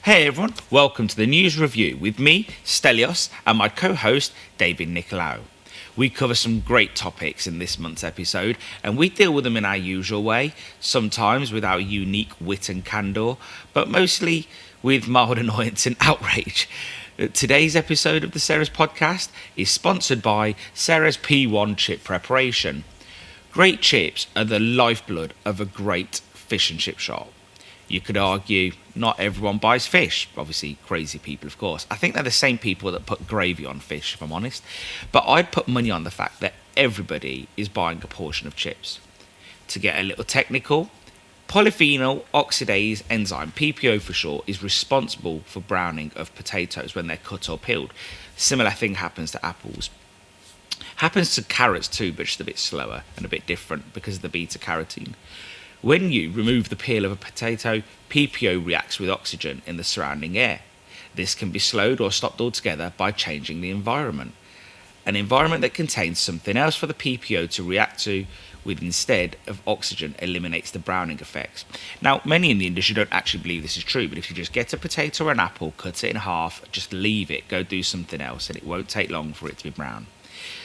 Hey everyone, welcome to the news review with me, Stelios, and my co-host, David Nicolaou. We cover some great topics in this month's episode, and we deal with them in our usual way, sometimes with our unique wit and candour, but mostly with mild annoyance and outrage. Today's episode of the Ceres podcast is sponsored by Ceres P1 Chip Preparation. Great chips are the lifeblood of a great fish and chip shop. You could argue not everyone buys fish. Obviously, crazy people, of course. I think they're the same people that put gravy on fish, if I'm honest. But I'd put money on the fact that everybody is buying a portion of chips. To get a little technical, polyphenol oxidase enzyme, PPO for short, is responsible for browning of potatoes when they're cut or peeled. Similar thing happens to apples. Happens to carrots too, but just a bit slower and a bit different because of the beta-carotene. When you remove the peel of a potato, PPO reacts with oxygen in the surrounding air. This can be slowed or stopped altogether by changing the environment. An environment that contains something else for the PPO to react to with instead of oxygen eliminates the browning effects. Now, many in the industry don't actually believe this is true, but if you just get a potato or an apple, cut it in half, just leave it, go do something else, and it won't take long for it to be brown.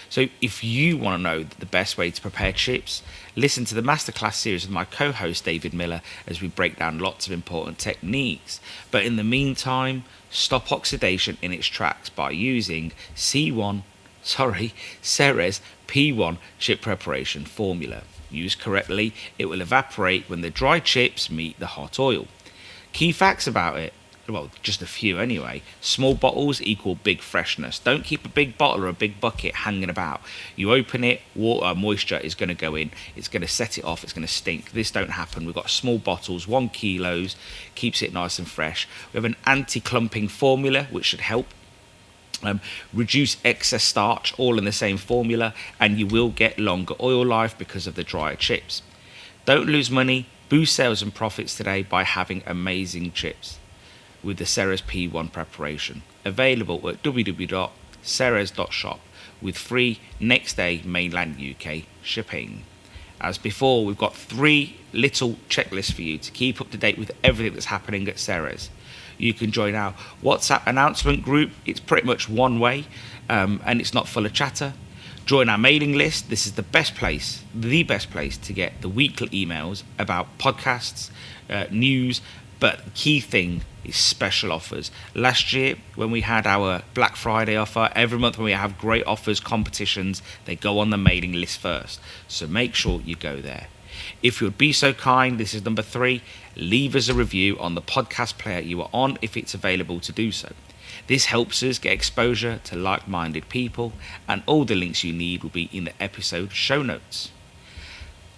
So if you want to know the best way to prepare chips, listen to the masterclass series with my co-host David Miller as we break down lots of important techniques. But in the meantime, stop oxidation in its tracks by using Ceres P1 chip preparation formula. Used correctly, it will evaporate when the dry chips meet the hot oil. Key facts about it. Well, just a few anyway. Small bottles equal big freshness. Don't keep a big bottle or a big bucket hanging about. You open it, water, moisture is going to go in. It's going to set it off. It's going to stink. This don't happen. We've got small bottles, 1 kilo, keeps it nice and fresh. We have an anti-clumping formula, which should help. Reduce excess starch, all in the same formula, and you will get longer oil life because of the drier chips. Don't lose money. Boost sales and profits today by having amazing chips with the Ceres P1 preparation. Available at www.ceres.shop with free next day mainland UK shipping. As before, we've got 3 little checklists for you to keep up to date with everything that's happening at Ceres. You can join our WhatsApp announcement group. It's pretty much one way, and it's not full of chatter. Join our mailing list. This is the best place to get the weekly emails about podcasts, news, but the key thing is special offers. Last year, when we had our Black Friday offer, every month when we have great offers, competitions, they go on the mailing list first. So make sure you go there. If you would be so kind, this is number 3, leave us a review on the podcast player you are on if it's available to do so. This helps us get exposure to like-minded people, and all the links you need will be in the episode show notes.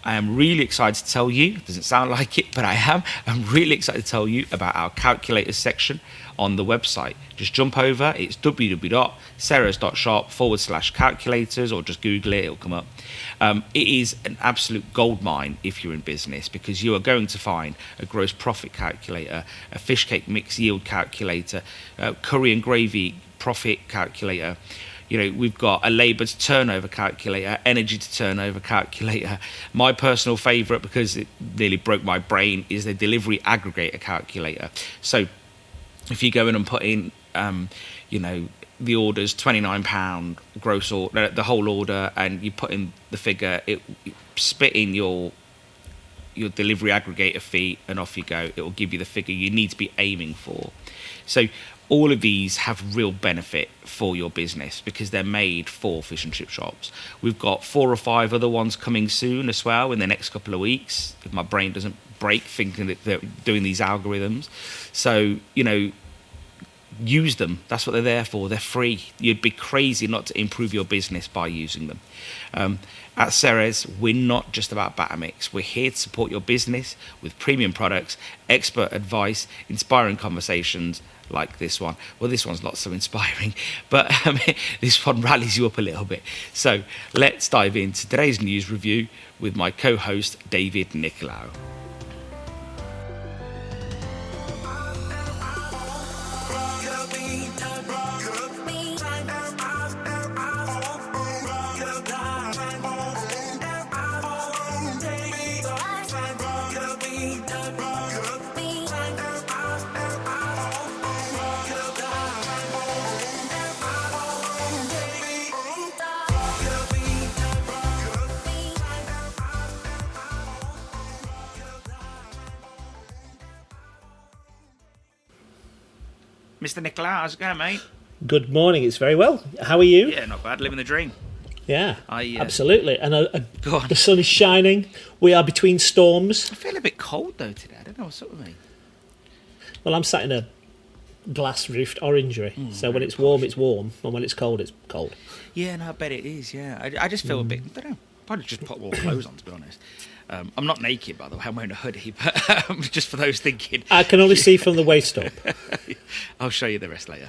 I am really excited to tell you, it doesn't sound like it, but I'm really excited to tell you about our calculators section on the website. Just jump over, it's www.ceres.shop/calculators, or just Google it, it'll come up. It is an absolute goldmine if you're in business, because you are going to find a gross profit calculator, a fish cake mix yield calculator, curry and gravy profit calculator. You know, we've got a labour to turnover calculator, energy to turnover calculator. My personal favourite, because it nearly broke my brain, is the delivery aggregator calculator. So if you go in and put in, the order's £29 gross order, the whole order, and you put in the figure, it spit in your delivery aggregator fee, and off you go. It will give you the figure you need to be aiming for. So all of these have real benefit for your business because they're made for fish and chip shops. We've got 4 or 5 other ones coming soon as well in the next couple of weeks, if my brain doesn't break thinking that they're doing these algorithms. So, use them. That's what they're there for. They're free. You'd be crazy not to improve your business by using them. At Ceres, we're not just about batter mix. We're here to support your business with premium products, expert advice, inspiring conversations like this one. Well, this one's not so inspiring, but this one rallies you up a little bit. So let's dive into today's news review with my co-host, David Nicolaou. Mr. Nicolaou, how's it going, mate? Good morning. It's very well. How are you? Yeah, not bad. Living the dream. Yeah, I absolutely. And Go on. the sun is shining. We are between storms. I feel a bit cold though today. I don't know what's up with me. Well, I'm sat in a glass-roofed orangery, so when it's warm, it's warm, and when it's cold, Yeah, no, I bet it is. Yeah, I just feel a bit. I don't know. Probably just put more clothes on, to be honest. I'm not naked, by the way. I'm wearing a hoodie, but just for those thinking. I can only see from the waist up. I'll show you the rest later.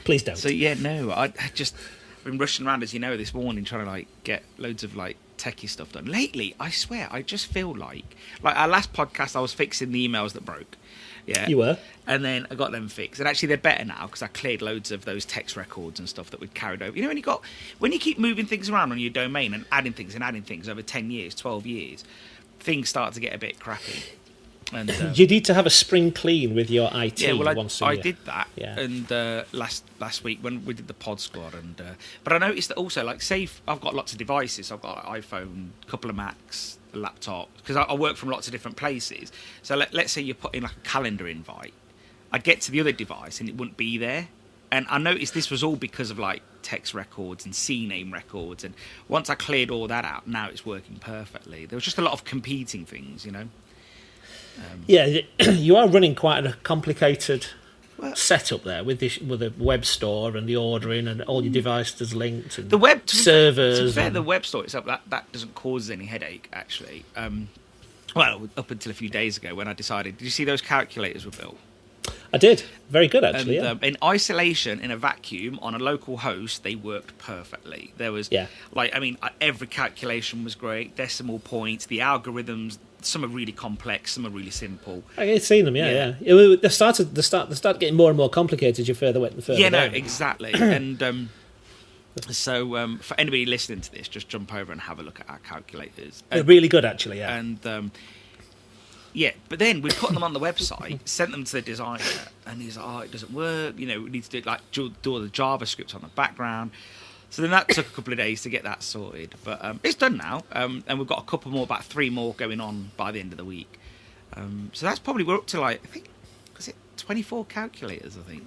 Please don't. So yeah, no, I just been rushing around, as you know, this morning trying to get loads of techie stuff done. Lately, I swear, I just feel like our last podcast, I was fixing the emails that broke. Yeah, You were? and then I got them fixed, and actually they're better now because I cleared loads of those text records and stuff that we'd carried over. You know, when you keep moving things around on your domain and adding things over 10 years, 12 years, things start to get a bit crappy. And You need to have a spring clean with your IT once a year. I did that, Yeah. and last week when we did the pod squad, and but I noticed that also, say I've got lots of devices. I've got an iPhone, a couple of Macs, a laptop, because I work from lots of different places. So let's say you put in a calendar invite, I'd get to the other device and it wouldn't be there. And I noticed this was all because of text records and CNAME records. And once I cleared all that out, now it's working perfectly. There was just a lot of competing things, you know. Yeah, you are running quite a complicated setup there with a web store and the ordering and all your devices linked and The web servers. To be fair, the web store itself that doesn't cause any headache actually. Well, up until a few days ago when I decided. Did you see those calculators were built? I did. Very good, actually. And in isolation, in a vacuum, on a local host, they worked perfectly. There was, every calculation was great. Decimal points, the algorithms. Some are really complex, some are really simple. I've seen them, yeah. They started getting more and more complicated as you further went further. Yeah, no, down. exactly. And so for anybody listening to this, just jump over and have a look at our calculators. They're really good, actually. Yeah. And but then we put them on the website, sent them to the designer, and he's like, "Oh, it doesn't work. You know, we need to do all the JavaScript on the background." So then that took a couple of days to get that sorted, but it's done now, and we've got a couple more, about 3 more going on by the end of the week. So that's probably, we're up to I think, is it 24 calculators? I think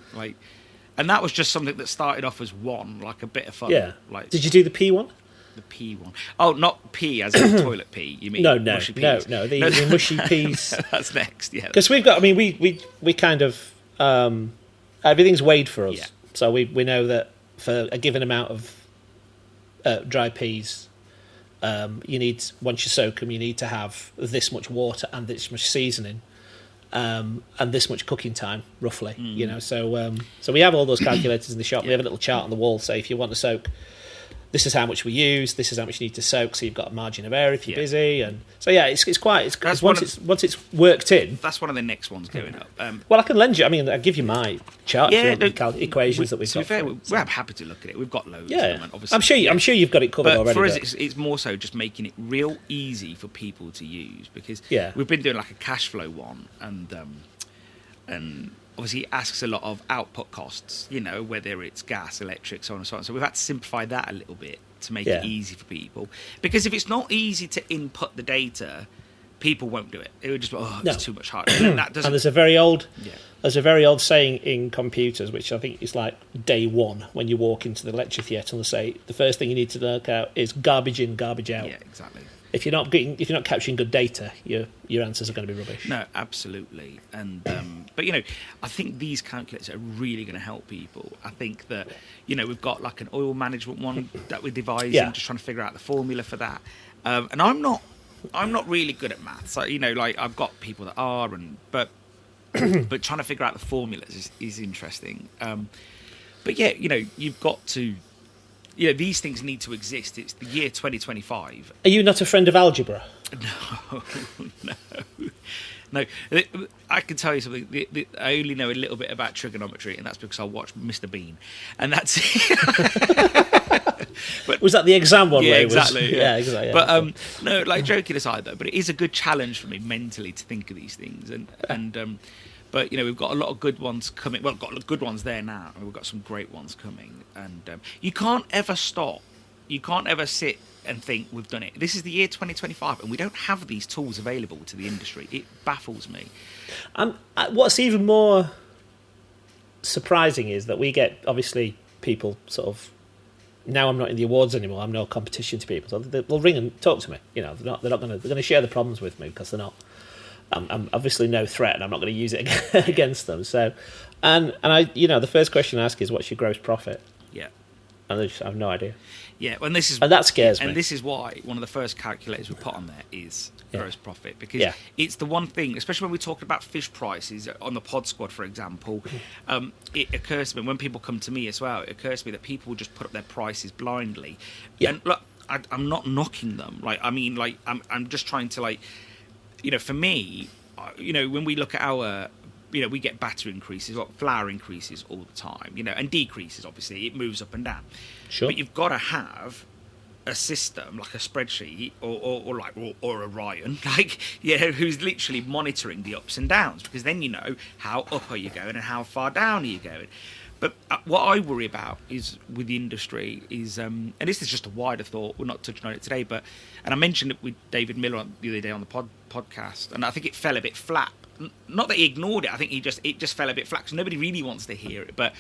and that was just something that started off as one, a bit of fun. Yeah. Did you do the P one? The P one. Oh, not pee as in toilet pee. You mean mushy peas? No. The mushy peas. That's next. Yeah. Because we've got. I mean, we kind of everything's weighed for us, so we know that for a given amount of dry peas, you need, once you soak them, you need to have this much water and this much seasoning, and this much cooking time, roughly. You know, so we have all those calculators in the shop. We have a little chart on the wall. Say if you want to soak, this is how much we use. This is how much you need to soak. So you've got a margin of error if you're busy, and so once it's worked in. That's one of the next ones going up. Well, I can lend you. I mean, I'll give you my chart. Equations that we've got. To be fair, we're happy to look at it. We've got loads. Yeah, of them, obviously. I'm sure you've got it covered already. For us, it's more so just making it real easy for people to use, because we've been doing a cash flow one, and obviously it asks a lot of output costs, you know, whether it's gas, electric, so on and so on. So we've had to simplify that a little bit to make it easy for people. Because if it's not easy to input the data, people won't do it. It would just be, it's too much harder. And there's a very old saying in computers, which I think is day one when you walk into the lecture theatre, and they say the first thing you need to look out is garbage in, garbage out. Yeah, exactly. If you're not capturing good data, your answers are going to be rubbish. No, absolutely. And but I think these calculators are really going to help people. I think that we've got an oil management one that we're devising, just trying to figure out the formula for that. And I'm not really good at maths. I've got people that are, but trying to figure out the formulas is interesting. But you've got to. These things need to exist. It's the year 2025. Are you not a friend of algebra? No. I can tell you something. I only know a little bit about trigonometry, and that's because I watched Mr. Bean, and that's it. But was that the exam one? Yeah, exactly. Yeah, exactly. But no, joking aside though, but it is a good challenge for me mentally to think of these things, and. But we've got a lot of good ones coming. Well, we've got good ones there now, and we've got some great ones coming. And you can't ever stop. You can't ever sit and think we've done it. This is the year 2025, and we don't have these tools available to the industry. It baffles me. What's even more surprising is that we get, obviously, people sort of, now I'm not in the awards anymore, I'm no competition to people, so they'll ring and talk to me. You know, they're not going to share the problems with me, because they're not. I'm obviously no threat, and I'm not going to use it against them. So, and I, the first question I ask is, what's your gross profit? Yeah. And I have no idea. Yeah, and that scares me. And this is why one of the first calculators we put on there is gross profit, because Yeah. it's the one thing, especially when we talk about fish prices on the Pod Squad, for example. It occurs to me when people come to me as well. It occurs to me that people will just put up their prices blindly. Yeah. And look, I'm not knocking them. I'm just trying to for me, when we look at our. We get batter increases, flour increases all the time, and decreases, obviously. It moves up and down. Sure. But you've got to have a system, like a spreadsheet or a Ryan, who's literally monitoring the ups and downs, because then you know how up are you going and how far down are you going. But what I worry about is with the industry is, and this is just a wider thought, we're not touching on it today, and I mentioned it with David Miller the other day on the podcast, and I think it fell a bit flat. Not that he ignored it, I think it just fell a bit flat, because nobody really wants to hear it. But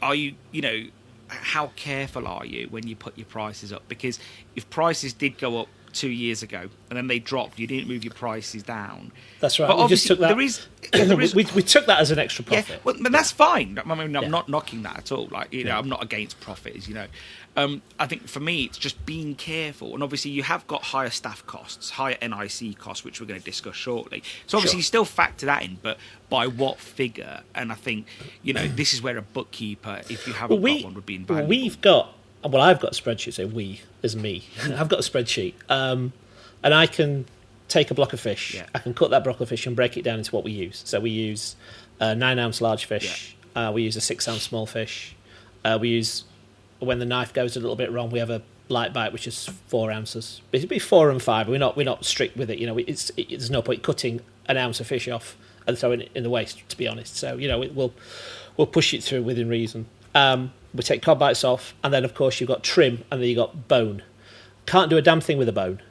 are you, how careful are you when you put your prices up? Because if prices did go up 2 years ago and then they dropped, you didn't move your prices down. That's right. But we just took that. There is we took that as an extra profit. Yeah, well, but that's fine. I mean, I'm not knocking that at all. I'm not against profit, as you know. I think for me, it's just being careful. And obviously, you have got higher staff costs, higher NIC costs, which we're going to discuss shortly. So obviously, you still factor that in, but by what figure? And I think, this is where a bookkeeper, if you haven't got one, would be invaluable. I've got a spreadsheet, so we, as me. I've got a spreadsheet. And I can take a block of fish. Yeah. I can cut that block of fish and break it down into what we use. So we use a 9-ounce large fish. Yeah. We use a 6-ounce small fish. We use, when the knife goes a little bit wrong, we have a light bite, which is 4 ounces. It'd be 4 and 5. We're not strict with it. There's no point cutting an ounce of fish off and throwing it in the waste, to be honest. So, we'll push it through within reason. We take cod bites off, and then, of course, you've got trim, and then you've got bone. Can't do a damn thing with a bone,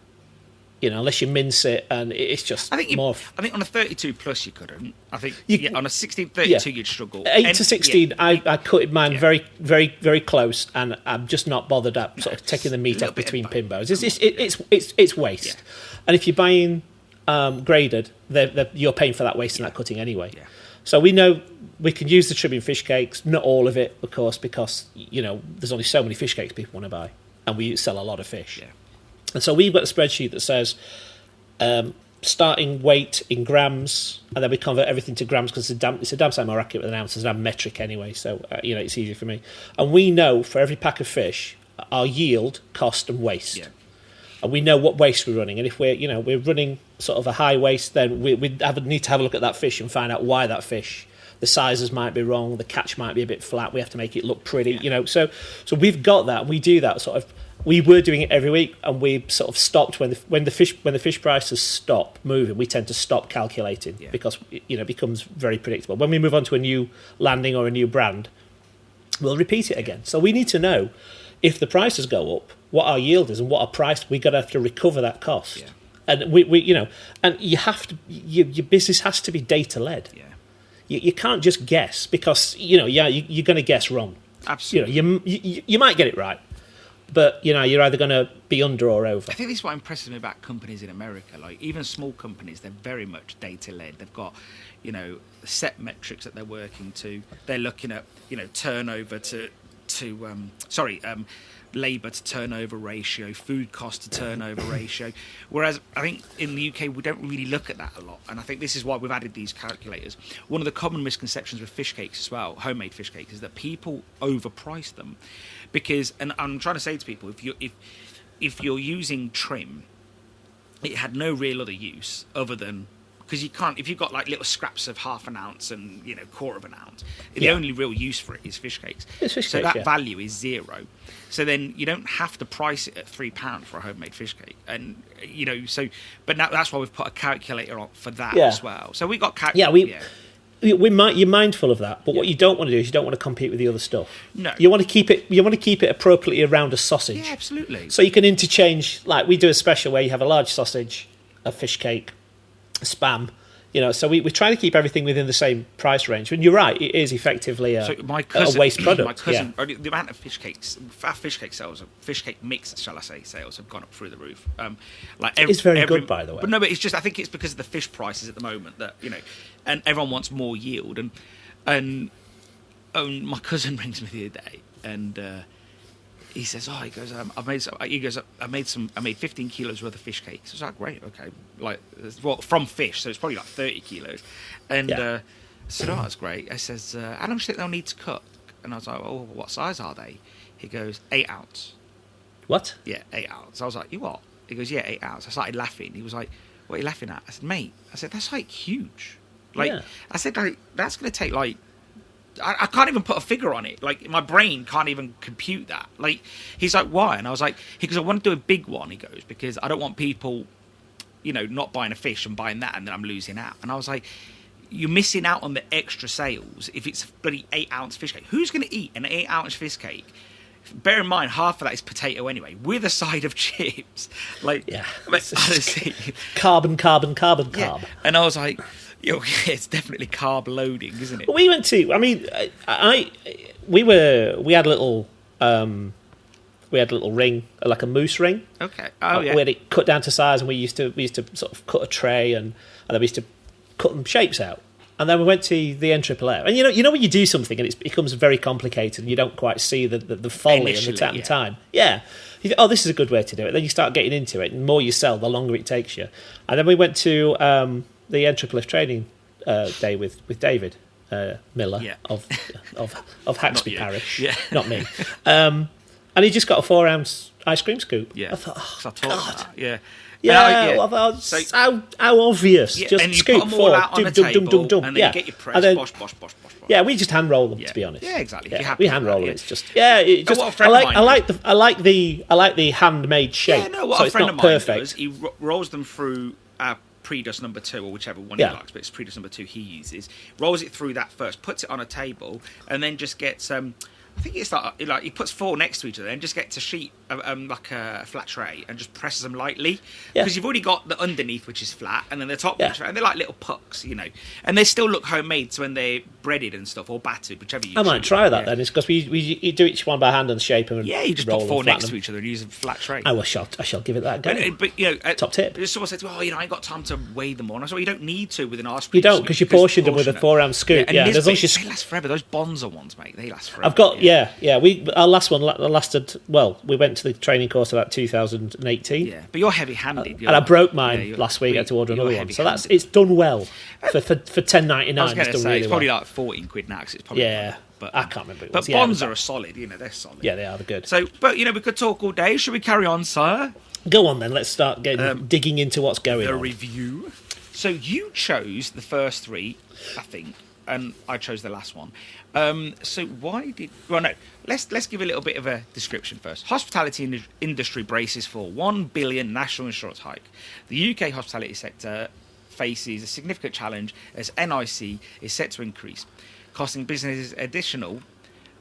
unless you mince it, and it's just more... I think on a 32 plus you couldn't. I think on a 16-32 you'd struggle. 8 to 16, I cutted mine very, very, very close, and I'm just not bothered at sort of taking the meat off between pin bones. It's waste. Yeah. And if you're buying graded, you're paying for that waste and that cutting anyway. Yeah. So we know we can use the trim in fish cakes, not all of it, of course, because, there's only so many fish cakes people want to buy, and we sell a lot of fish. Yeah. And so we've got a spreadsheet that says starting weight in grams, and then we convert everything to grams, because it's a damn sight more accurate than ounces, and I'm metric anyway, so, it's easy for me. And we know for every pack of fish, our yield, cost, and waste. Yeah. And we know what waste we're running. And if we're running sort of a high waste, then we need to have a look at that fish and find out why that fish, the sizes might be wrong, the catch might be a bit flat, we have to make it look pretty, So we've got that, and we do that sort of. We were doing it every week, and we sort of stopped when the fish prices stop moving. We tend to stop calculating because it becomes very predictable. When we move on to a new landing or a new brand, we'll repeat it again. So we need to know if the prices go up, what our yield is and what our price. We're going to have to recover that cost. Yeah. And and you have to. Your business has to be data led. Yeah. You can't just guess, because you're going to guess wrong. Absolutely. You might get it right, but you're either going to be under or over. I think this is what impresses me about companies in America. Like even small companies, they're very much data led. They've got set metrics that they're working to. They're looking at turnover to labour to turnover ratio, food cost to turnover ratio. Whereas I think in the UK we don't really look at that a lot, and I think this is why we've added these calculators. One of the common misconceptions with fish cakes as well, homemade fish cakes, is that people overprice them, because, and I'm trying to say to people, if you're using trim, it had no real other use other than, because you can't, if you've got like little scraps of half an ounce and quarter of an ounce, the only real use for it is fish cakes. It's fish so cakes, that value is zero. So then you don't have to price it at £3 for a homemade fish cake, and but now that's why we've put a calculator on for that as well. So we got you're mindful of that, but what you don't want to do is you don't want to compete with the other stuff. No, you want to keep it appropriately around a sausage. Yeah, absolutely. So you can interchange, like we do a special where you have a large sausage, a fish cake, a spam, So we try to keep everything within the same price range. And you're right, it is effectively a waste product. My cousin, the amount of fish cake sales, fish cake mix, shall I say, sales have gone up through the roof. It's very good, by the way. But no, but it's just, I think it's because of the fish prices at the moment that, and everyone wants more yield. And my cousin rings me the other day, and he says, I made 15 kilos worth of fish cakes. I was like, great, okay. From fish, so it's probably like 30 kilos. And I said, oh, that's great. I says, how long do you think they'll need to cook? And I was like, oh, what size are they? He goes, 8 ounce. What? Yeah, 8 ounce. I was like, you what? He goes, yeah, 8 ounce. I started laughing. He was like, what are you laughing at? I said, mate, that's like huge. I said, that's going to take I can't even put a figure on it. My brain can't even compute that. He's like, why? And I was like, he goes, I want to do a big one. He goes, because I don't want people, not buying a fish and buying that, and then I'm losing out. And I was like, you're missing out on the extra sales if it's a bloody 8 ounce fish cake. Who's going to eat an 8 ounce fish cake? Bear in mind, half of that is potato anyway, with a side of chips. Honestly, carb. And I was like, it's definitely carb loading, isn't it? We went to. I mean, we had a little ring, like a moose ring. Okay. Oh yeah. We had it cut down to size, and we used to sort of cut a tray, and then we used to cut them shapes out. And then we went to the NAAA. And you know when you do something and it becomes very complicated and you don't quite see the folly and the time. Yeah. You think, oh, this is a good way to do it. Then you start getting into it, and the more you sell, the longer it takes you. And then we went to the NAAA training day with David Miller of Haxby Parish. Yeah. Not me. And he just got a 4 ounce ice cream scoop. Yeah. I thought, oh, God. Yeah. Yeah, how obvious. Yeah, just and you scoop put them all out on the table, and then you get your press, bosh. Yeah, we just hand roll them, to be honest. Yeah, exactly. Yeah, we hand roll them. It's just I like the handmade shape. Yeah, no, what so a friend of mine perfect. Does, he rolls them through Predus number 2, or whichever one he likes, but it's Predus number 2 he uses. Rolls it through that first, puts it on a table, and then just gets I think it's like he puts 4 next to each other and just gets a sheet of, like a flat tray and just presses them lightly, because you've already got the underneath, which is flat, and then the top, which, and they're like little pucks, and they still look homemade. So when they're breaded and stuff, or battered, whichever you. I might try that then. It's because you do each one by hand and shape them. And you just put 4 next to each other and use a flat tray. I shall give it that go. But top tip. Someone said, I ain't got time to weigh them all. And I said, you don't need to with an ice cream. You don't, because you portioned them with a 4 ounce scoop. They last forever. Those Bonza ones, mate, they last forever. I've got our last one lasted. Well, we went to the training course about 2018. Yeah, but you're heavy-handed. And I broke mine last week. I had to order another one. So it's done well for $10.99. I was going to say it's probably like 14 quid now. Cause it's probably but I can't remember. But Bonds are solid. They're solid. Yeah, they are. They're good. So, but we could talk all day. Should we carry on, sir? Go on then. Let's start digging into what's going on. The review. So you chose the first 3, I think, and I chose the last one. So why did... Well, no. Let's give a little bit of a description first. Hospitality industry braces for $1 billion national insurance hike. The UK hospitality sector faces a significant challenge as NIC is set to increase, costing businesses additional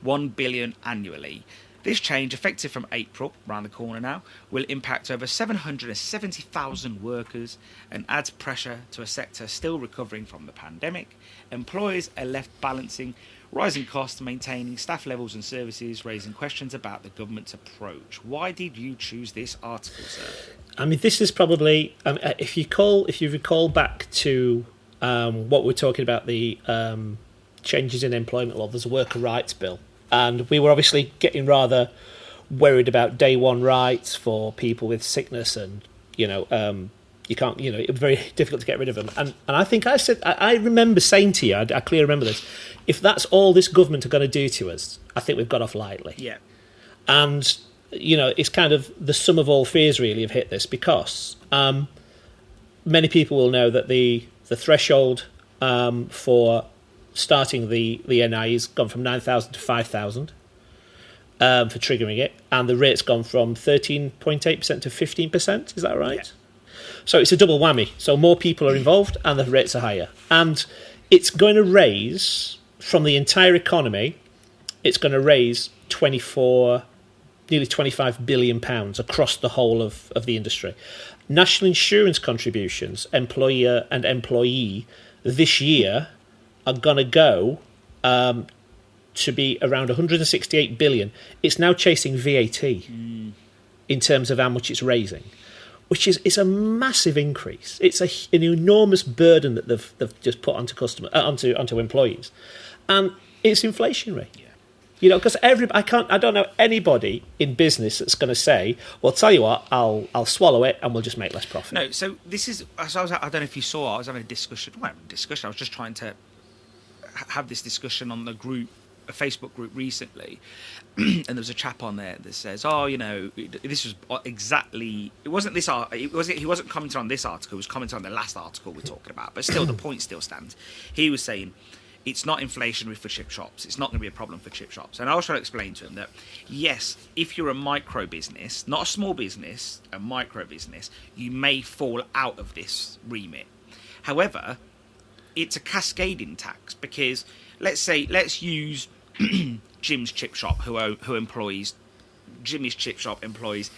$1 billion annually. This change, effective from April, around the corner now, will impact over 770,000 workers and adds pressure to a sector still recovering from the pandemic. Employers are left balancing rising costs, maintaining staff levels and services, raising questions about the government's approach. Why did you choose this article, sir? I mean, this is probably if you recall back to what we're talking about, the changes in employment law. There's a worker rights bill, and we were obviously getting rather worried about day one rights for people with sickness, and you can't, it was very difficult to get rid of them. And I think I remember saying to you, I clearly remember this, if that's all this government are going to do to us, I think we've got off lightly. Yeah. And, it's kind of the sum of all fears really have hit this, because many people will know that the threshold for starting the NI has gone from 9,000 to 5,000 for triggering it, and the rate's gone from 13.8% to 15%. Is that right? Yeah. So it's a double whammy. So more people are involved and the rates are higher. And it's going to raise, from the entire economy, it's going to raise nearly £25 billion across the whole of the industry. National insurance contributions, employer and employee, this year are going to go to be around 168 billion. It's now chasing VAT in terms of how much it's raising, which is a massive increase. It's an enormous burden that they've just put onto onto employees, and it's inflationary. Yeah. You know, because I don't know anybody in business that's going to say, "Well, tell you what, I'll swallow it and we'll just make less profit." No, so this is. So I don't know if you saw. I was having a discussion. Well, I was just trying to have this discussion on the group, a Facebook group recently, and there was a chap on there that says, "Oh, you know, this was exactly. It wasn't this. He wasn't commenting on this article. He was commenting on the last article we're talking about. But still, the point still stands. He was saying." It's not inflationary for chip shops. It's not going to be a problem for chip shops. And I was trying to explain to him that, yes, if you're a micro business, not a small business, a micro business, you may fall out of this remit. However, it's a cascading tax because let's use Jim's chip shop, who employs Jimmy's chip shop employs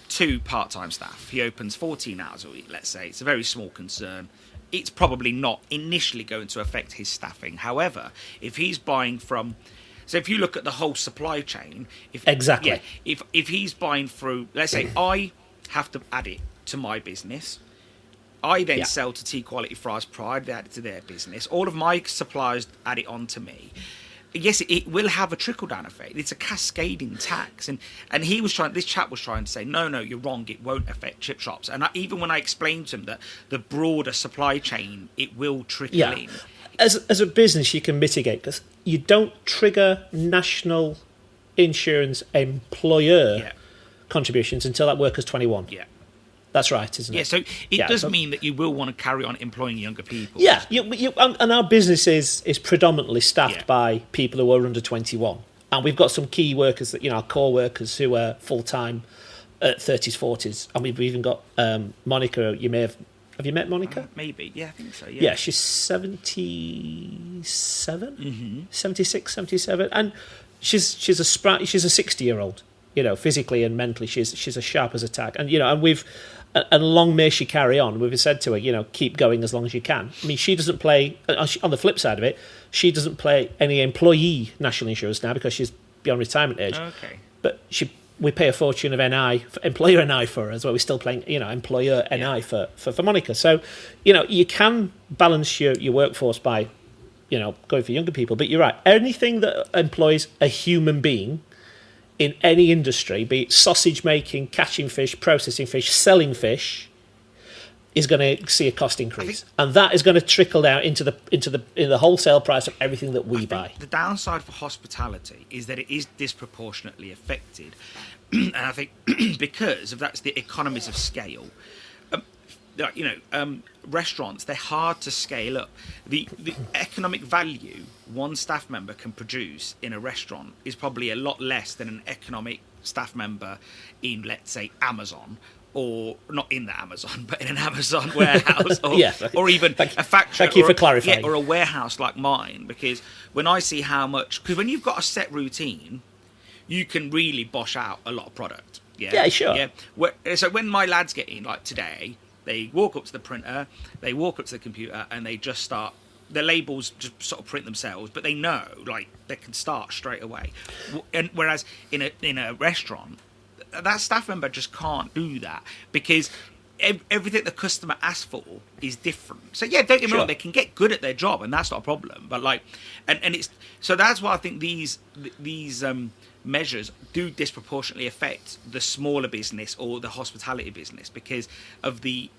2 part-time staff. He opens 14 hours a week. Let's say it's a very small concern. It's probably not initially going to affect his staffing. However, if he's buying from... So if you look at the whole supply chain... Exactly. Yeah, if he's buying through... Let's say I have to add it to my business. I then sell to Tea Quality Fries Pride. They add it to their business. All of my suppliers add it on to me. Yes, it will have a trickle-down effect. It's a cascading tax. And this chap was trying to say, no, you're wrong, it won't affect chip shops. And even when I explained to him that the broader supply chain, it will trickle in. As a business, you can mitigate, because you don't trigger national insurance employer contributions until that worker's 21. Yeah. That's right, isn't it? Yeah, so it does mean that you will want to carry on employing younger people. Yeah, and our business is predominantly staffed by people who are under 21. And we've got some key workers, that our core workers who are full-time at 30s, 40s. And we've even got Monica. Have you met Monica? Maybe, yeah, I think so, yeah. Yeah, she's 77, 76, 77. And she's a 60-year-old, physically and mentally. She's as sharp as a tack. And, and long may she carry on. We've said to her, keep going as long as you can. I mean, she doesn't play, on the flip side of it, she doesn't play any employee national insurance now because she's beyond retirement age. Okay. But we pay a fortune of NI, employer NI for her as well. We're still playing, employer NI for Monica. So, you can balance your workforce by, going for younger people. But you're right. Anything that employs a human being in any industry, be it sausage making, catching fish, processing fish, selling fish, is going to see a cost increase, and that is going to trickle down into the wholesale price of everything that we buy. The downside for hospitality is that it is disproportionately affected, and I think because of that's the economies of scale. Restaurants, they're hard to scale up. The economic value one staff member can produce in a restaurant is probably a lot less than an economic staff member in, let's say, Amazon, or not in the Amazon, but in an Amazon warehouse, or even a factory. Thank you for clarifying. Or a warehouse like mine, because when I see how much... Because when you've got a set routine, you can really bosh out a lot of product. Yeah, sure. Yeah. So when my lads get in, like today... They walk up to the printer, they walk up to the computer, and they just start... The labels just sort of print themselves, but they know, they can start straight away. And whereas in a restaurant, that staff member just can't do that because everything the customer asks for is different. So yeah, don't get me wrong, they can get good at their job, and that's not a problem. But and it's so that's why I think these measures do disproportionately affect the smaller business or the hospitality business because of the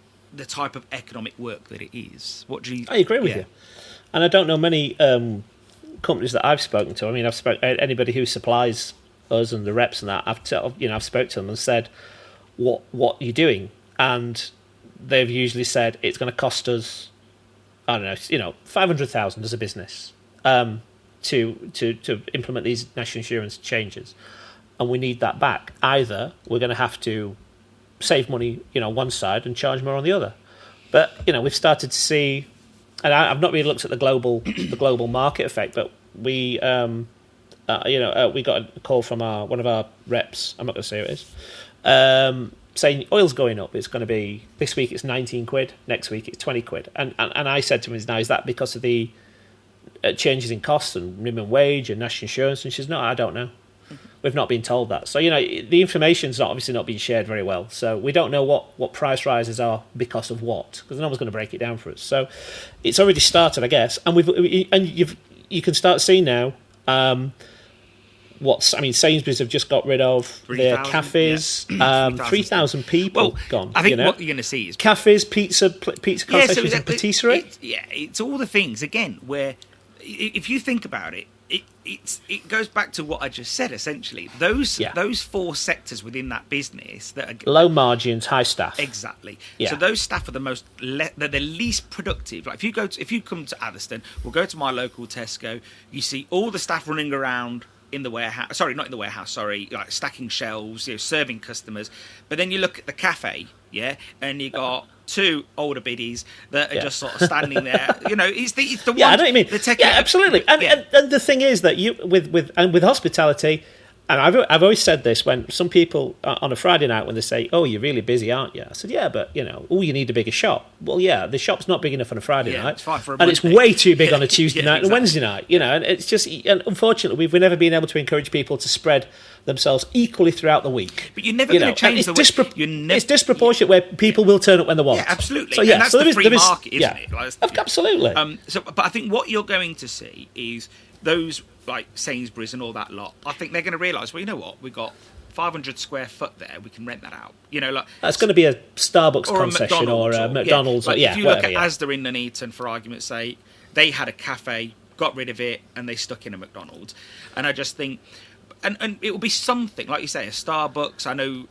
type of economic work that it is. What do you... I agree with you. And I don't know many companies that I've spoken to. I mean, anybody who supplies us and the reps and that, I've spoken to them and said, what are you doing? And they've usually said it's going to cost us, I don't know, 500,000 as a business. To implement these national insurance changes, and we need that back. Either we're going to have to save money, one side and charge more on the other. But we've started to see, and I've not really looked at the global market effect, but we got a call from one of our reps. I'm not going to say who it is. saying oil's going up, it's going to be, this week it's 19 quid, next week it's 20 quid. And I said to him, now, is that because of the changes in costs and minimum wage and national insurance? And she says, no, I don't know. We've not been told that. So, the information's obviously not being shared very well. So we don't know what price rises are because of what, because no one's going to break it down for us. So it's already started, I guess. And you can start seeing now Sainsbury's have just got rid of their cafes. 3,000 people gone. I think what you're going to see is cafes, pizza concessions, and patisserie. It's all the things again where, if you think about it, it goes back to what I just said. Essentially, those four sectors within that business that are low margins, high staff. Exactly. Yeah. So those staff are they're the least productive. Like if you come to Atherstone, we'll go to my local Tesco. You see all the staff running around in the warehouse. Sorry, not in the warehouse. Sorry, like stacking shelves, serving customers. But then you look at the cafe, and you got two older biddies that are just sort of standing there. It's the one. Yeah, I know what you mean. Absolutely. And the thing is that you with hospitality, and I've always said this when some people on a Friday night when they say, "Oh, you're really busy, aren't you?" I said, "Yeah, but you need a bigger shop." Well, yeah, the shop's not big enough on a Friday night, it's fine for a and Monday. it's way too big on a Tuesday night and exactly. a Wednesday night. And it's just, and unfortunately, we've never been able to encourage people to spread themselves equally throughout the week. But you're never going to change the way. It's disproportionate where people will turn up when they want. Yeah, absolutely. So, and that's the free market, isn't it? Absolutely. But I think what you're going to see is those like Sainsbury's and all that lot. I think they're going to realise, well, you know what? We've got 500 square foot there. We can rent that out. That's going to be a Starbucks or concession or a McDonald's. If you look at Asda in Nuneaton, for argument's sake, they had a cafe, got rid of it, and they stuck in a McDonald's. And I just think, and it will be something like you say, a Starbucks. I know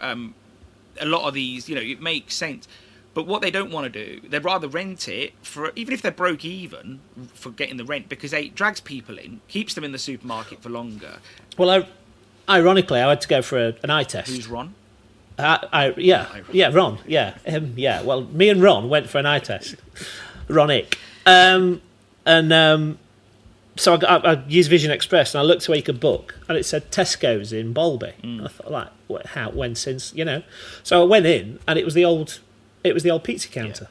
a lot of these, it makes sense. But what they don't want to do, they'd rather rent it for, even if they're broke even for getting the rent, because it drags people in, keeps them in the supermarket for longer. Well, ironically, I had to go for an eye test. Who's Ron? Ron. Well, me and Ron went for an eye test. Ronick. So I used Vision Express, and I looked where you could book, and it said Tesco's in Bolby. I thought, when since, So I went in, and it was the old pizza counter.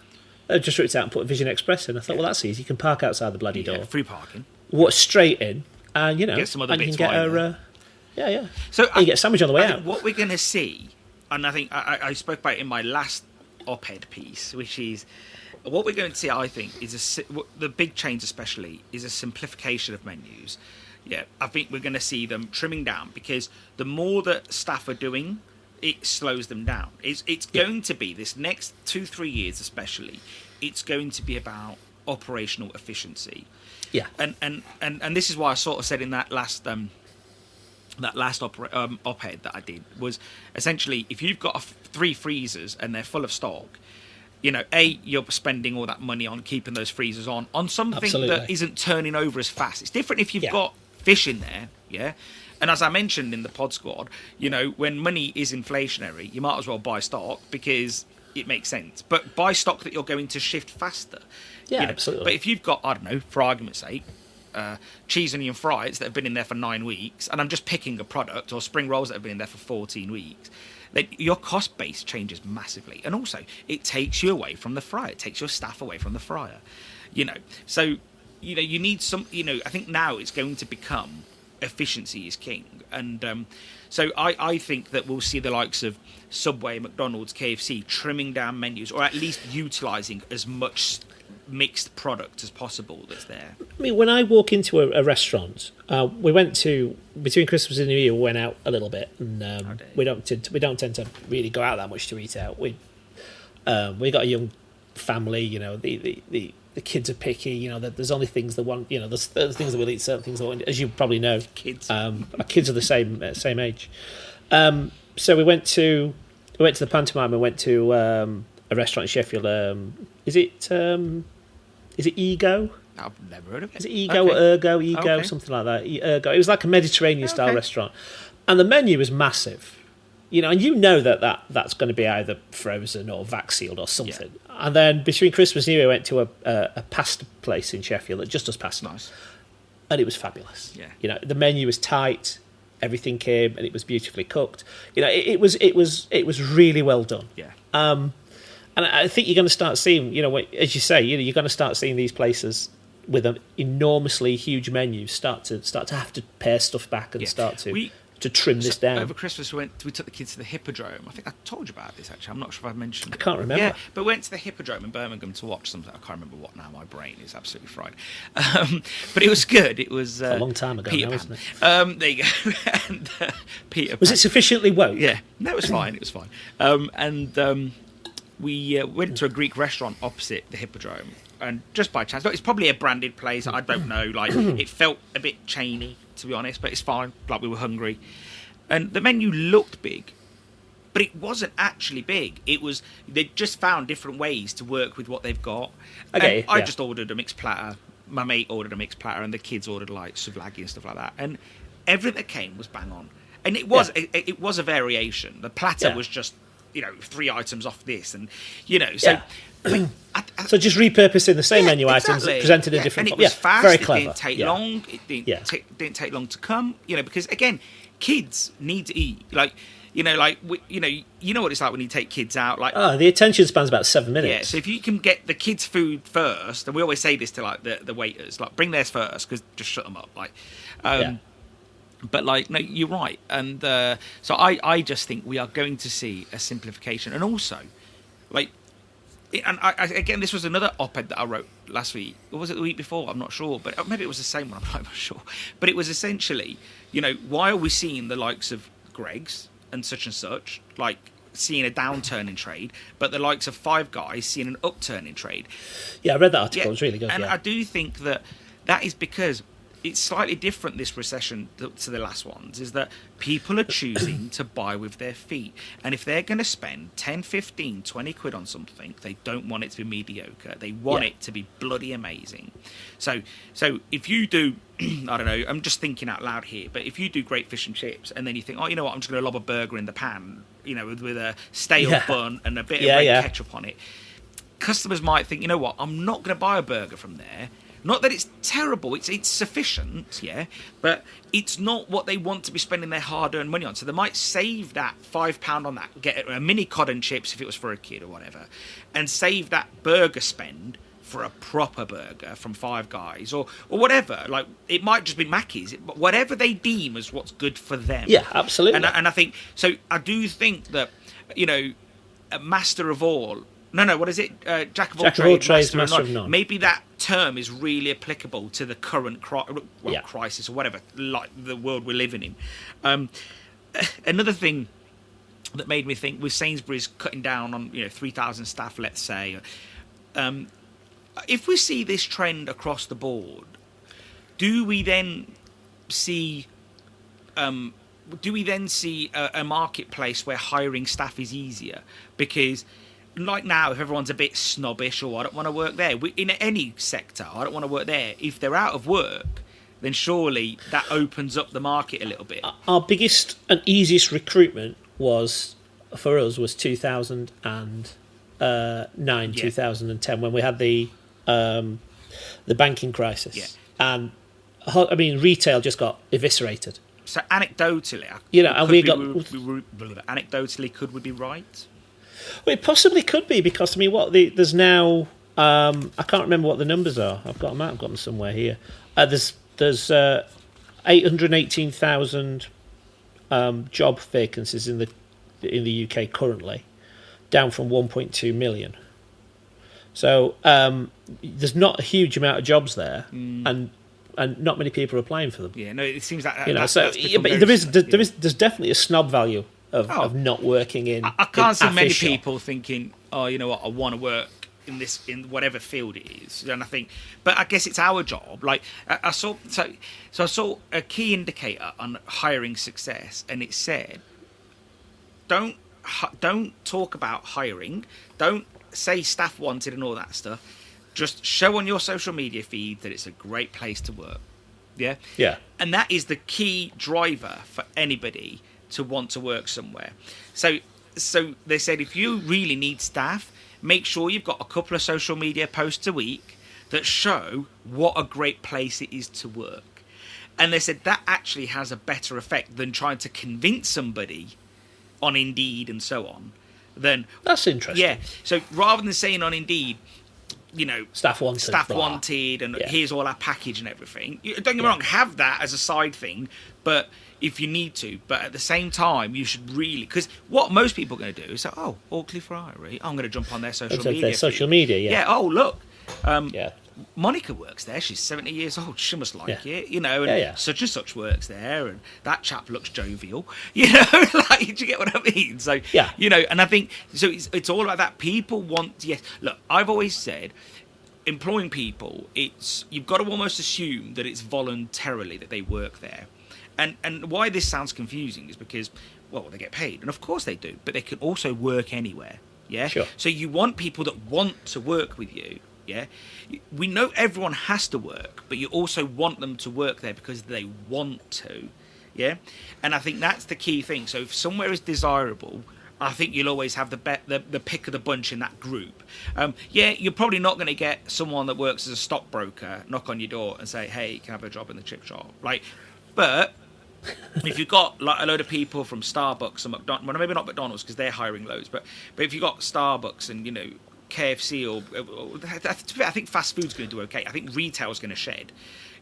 I just ripped out and put Vision Express in. I thought, well, that's easy. You can park outside the bloody door. Free parking. Walk straight in, and get some other bits. You can get So you get a sandwich on the way out. What we're going to see, and I think I spoke about it in my last op-ed piece, which is what we're going to see. I think is the big chains, especially, is a simplification of menus. Yeah, I think we're going to see them trimming down, because the more that staff are doing, it slows them down. It's going to be this next 2-3 years, especially. It's going to be about operational efficiency. Yeah, and this is why I sort of said in that last op-ed that I did, was essentially, if you've got 3 freezers and they're full of stock, you're spending all that money on keeping those freezers on something Absolutely. that isn't turning over as fast. It's different if you've got fish in there, And as I mentioned in the pod squad, when money is inflationary, you might as well buy stock because it makes sense. But buy stock that you're going to shift faster. Yeah, absolutely. But if you've got, I don't know, for argument's sake, cheese onion fries that have been in there for 9 weeks, and I'm just picking a product, or spring rolls that have been in there for 14 weeks, then your cost base changes massively. And also, it takes you away from the fryer. It takes your staff away from the fryer. So, you need some, I think now it's going to become efficiency is king. And so I think that we'll see the likes of Subway, McDonald's, KFC trimming down menus, or at least utilising as much mixed product as possible that's there. I mean, when I walk into a restaurant, we went to, between Christmas and New Year, we went out a little bit, and we don't tend to really go out that much to eat out. We got a young family, the kids are picky, there's only things they want, there's things that we'll eat, certain things that want, as you probably know. Kids. Our kids are the same age. So we went to the pantomime and went to a restaurant in Sheffield. Is it Ego? I've never heard of it. Is it Ego or Ergo, something like that? Ergo. It was like a Mediterranean-style restaurant. And the menu was massive. And that's going to be either frozen or vac-sealed or something. Yeah. And then between Christmas and New Year, we went to a pasta place in Sheffield that just does pasta. Nice. And it was fabulous. Yeah. The menu was tight. everything came and it was beautifully cooked. You know, it was really well done. Yeah. And I think you're going to start seeing, you know, as you say, you're going to start seeing these places with an enormously huge menu start to have to pare stuff back and start to trim this down. Over Christmas, we took the kids to the Hippodrome. I think I told you about this, actually. I'm not sure if I've mentioned it. I can't remember. Yeah, but we went to the Hippodrome in Birmingham to watch something. I can't remember what now. My brain is absolutely fried. But it was good. It was a long time ago Peter now, Pan. isn't it? There you go. And Peter Was Pan. it sufficiently woke? Yeah. No, it was fine. It was fine. We went to a Greek restaurant opposite the Hippodrome. And just by chance, it's probably a branded place. I don't know. Like, it felt a bit chainy, to be honest, but it's fine. Like, we were hungry. And the menu looked big, but it wasn't actually big. It was, they just found different ways to work with what they've got. Okay, I just ordered a mixed platter. My mate ordered a mixed platter, and the kids ordered like souvlaki and stuff like that. And everything that came was bang on. And it was it was a variation. The platter was just, you know, 3 items off this, and you know, so. So just repurposing the same menu items presented in different. And it was fast. Very clever. It didn't take long. It didn't take long to come. You know, because again, kids need to eat. Like, you know, you know what it's like when you take kids out. Like, the attention span's about 7 minutes. Yeah. So if you can get the kids' food first, and we always say this to like the waiters, like bring theirs first, because just shut them up. Like, but like, no, you're right. And so I just think we are going to see a simplification, and also, like. And again, this was another op-ed that I wrote last week. Or was it the week before? I'm not sure. But maybe it was the same one. I'm not sure. But it was essentially, you know, why are we seeing the likes of Greggs and such, like seeing a downturn in trade, but the likes of Five Guys seeing an upturn in trade? Yeah, I read that article. It was really good. And I do think that is because it's slightly different, this recession, to the last ones, is that people are choosing to buy with their feet. And if they're going to spend 10, 15, 20 quid on something, they don't want it to be mediocre. They want it to be bloody amazing. So if you do, I don't know, I'm just thinking out loud here, but if you do great fish and chips, and then you think, oh, you know what, I'm just going to lob a burger in the pan, you know, with a stale bun and a bit of red ketchup on it, customers might think, you know what, I'm not going to buy a burger from there. Not that it's terrible, it's sufficient, but it's not what they want to be spending their hard-earned money on. So they might save that £5 on that, get a mini cod and chips if it was for a kid or whatever, and save that burger spend for a proper burger from Five Guys or whatever. Like, it might just be Mackey's, but whatever they deem as what's good for them. Yeah, absolutely. And I think, so I do think that, you know, a master of all... No, what is it? Jack of all trades, master of none. Maybe that term is really applicable to the current crisis or whatever, like the world we're living in. Another thing that made me think, with Sainsbury's cutting down on 3,000 staff, let's say, if we see this trend across the board, do we then see a marketplace where hiring staff is easier? Because like now, if everyone's a bit snobbish, or I don't want to work there, in any sector, I don't want to work there. If they're out of work, then surely that opens up the market a little bit. Our biggest and easiest recruitment for us was 2009, 2010, when we had the banking crisis. Yeah. And I mean, retail just got eviscerated. So anecdotally, anecdotally, could we be right? Well, it possibly could be, because I mean, there's now I can't remember what the numbers are. I've got them somewhere here. There's 818,000 job vacancies in the UK currently, down from 1.2 million. So there's not a huge amount of jobs there, and not many people are applying for them. Yeah, no, it seems like but there's definitely a snob value of not working in. I can't see many people thinking, oh, you know what, I want to work in whatever field it is. And I think, but I guess it's our job. Like I saw a key indicator on hiring success, and it said, don't talk about hiring, don't say staff wanted and all that stuff. Just show on your social media feed that it's a great place to work. Yeah. And that is the key driver for anybody to want to work somewhere. So they said, if you really need staff, make sure you've got a couple of social media posts a week that show what a great place it is to work. And they said that actually has a better effect than trying to convince somebody on Indeed and so on. That's interesting. Yeah. So rather than saying on Indeed, staff wanted, and here's all our package and everything. Don't get me wrong, have that as a side thing, but if you need to. But at the same time, you should really, because what most people are going to do is say, oh, Oakley Friary, I'm going to jump on their social media. Their social media, yeah. Oh, look. Monica works there. She's 70 years old. She must like it, and such and such works there, and that chap looks jovial, do you get what I mean? So, and I think, so it's all about that. People want, look, I've always said, employing people, you've got to almost assume that it's voluntarily that they work there. And why this sounds confusing is because, well, they get paid, and of course they do, but they can also work anywhere, Sure. So you want people that want to work with you. Yeah, we know everyone has to work, but you also want them to work there because they want to. Yeah, and I think that's the key thing. So if somewhere is desirable, I think you'll always have the pick of the bunch in that group. You're probably not going to get someone that works as a stockbroker knock on your door and say, "Hey, can I have a job in the chip shop?" Right, but if you've got like a load of people from Starbucks and McDonald's, well, maybe not McDonald's because they're hiring loads, but if you've got Starbucks and KFC or I think fast food's going to do okay. I think retail's going to shed.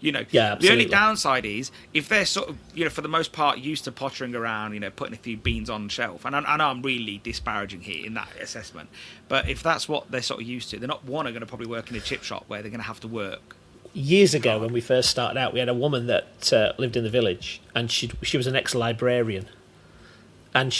The only downside is if they're sort of for the most part used to pottering around, putting a few beans on the shelf. And I know I'm really disparaging here in that assessment, but if that's what they're sort of used to, they're not going to probably work in a chip shop where they're going to have to work. Years ago, when we first started out, we had a woman that lived in the village, and she was an ex-librarian, and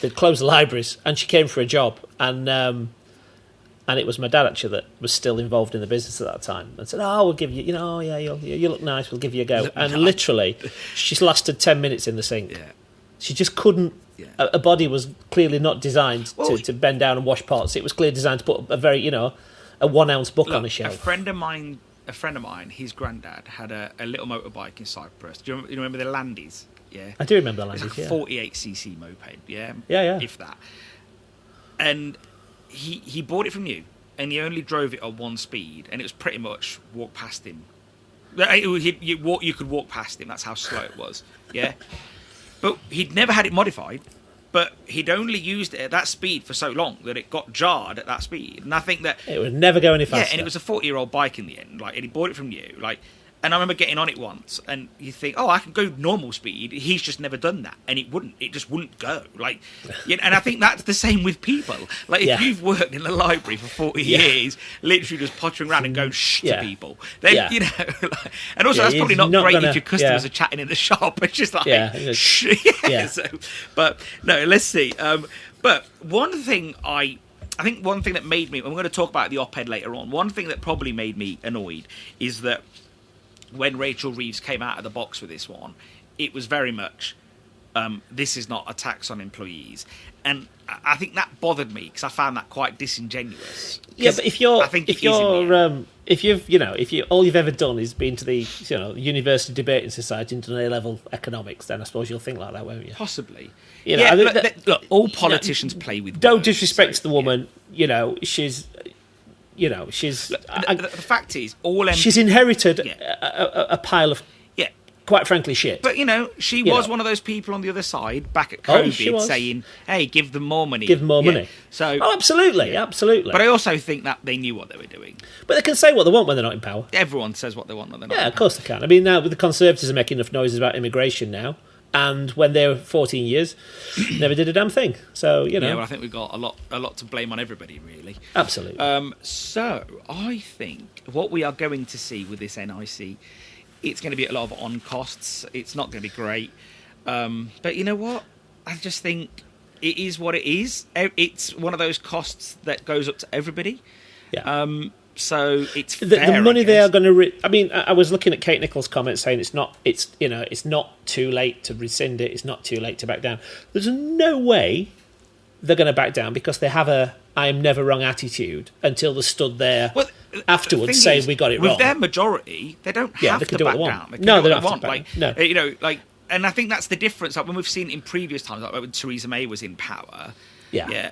they'd closed the libraries, and she came for a job, and it was my dad, actually, that was still involved in the business at that time. And said, we'll give you, you look nice, we'll give you a go. And literally, she's lasted 10 minutes in the sink. Yeah. She just couldn't. Yeah. Her body was clearly not designed to bend down and wash pots. It was clearly designed to put a very, a 1 ounce book on a shelf. A friend of mine, his granddad, had a little motorbike in Cyprus. Do you remember the Landys? Yeah. I do remember the Landys, It's like a 48cc moped, Yeah. If that. And he bought it from you, and he only drove it at one speed, and it was pretty much walk past him. You could walk past him. That's how slow it was. Yeah, but he'd never had it modified. But he'd only used it at that speed for so long that it got jarred at that speed. And I think that it would never go any faster. Yeah, and it was a 40-year-old bike in the end. And he bought it from you. And I remember getting on it once, and you think, I can go normal speed. He's just never done that, and it just wouldn't go. And I think that's the same with people. If you've worked in the library for 40 years, literally just pottering around and going shh to people, then and also that's probably not great if your customers are chatting in the shop. It's just shh. But no, let's see. But one thing I think one thing that made me, I'm going to talk about the op-ed later on. One thing that probably made me annoyed is that when Rachel Reeves came out of the box with this one, it was very much, this is not a tax on employees. And I think that bothered me because I found that quite disingenuous. Yeah, but if all you've ever done is been to the University Debating Society and done A-level economics, then I suppose you'll think like that, won't you? Possibly. Look, all politicians play with. Don't disrespect the woman. She's. The fact is, she's inherited a pile of, quite frankly, shit. But she was one of those people on the other side back at COVID saying, "Hey, give them more money." Give them more money. So, absolutely. But I also think that they knew what they were doing. But they can say what they want when they're not in power. Everyone says what they want when they're not. Yeah, of course they can. I mean, now the Conservatives are making enough noises about immigration now. And when they were 14 years, never did a damn thing. So, Yeah, well, I think we've got a lot to blame on everybody, really. Absolutely. So, I think what we are going to see with this NIC, it's going to be a lot of on costs. It's not going to be great. But you know what? I just think it is what it is. It's one of those costs that goes up to everybody. Yeah. So it's fair, the money they are going to. I mean, I was looking at Kate Nichols' comments saying it's not too late to rescind it. It's not too late to back down. There's no way they're going to back down because they have a "I am never wrong" attitude until they're stood there afterwards saying we got it wrong. With their majority, they don't have to back down. They don't have to back down. No. And I think that's the difference. When we've seen in previous times, when Theresa May was in power. Yeah.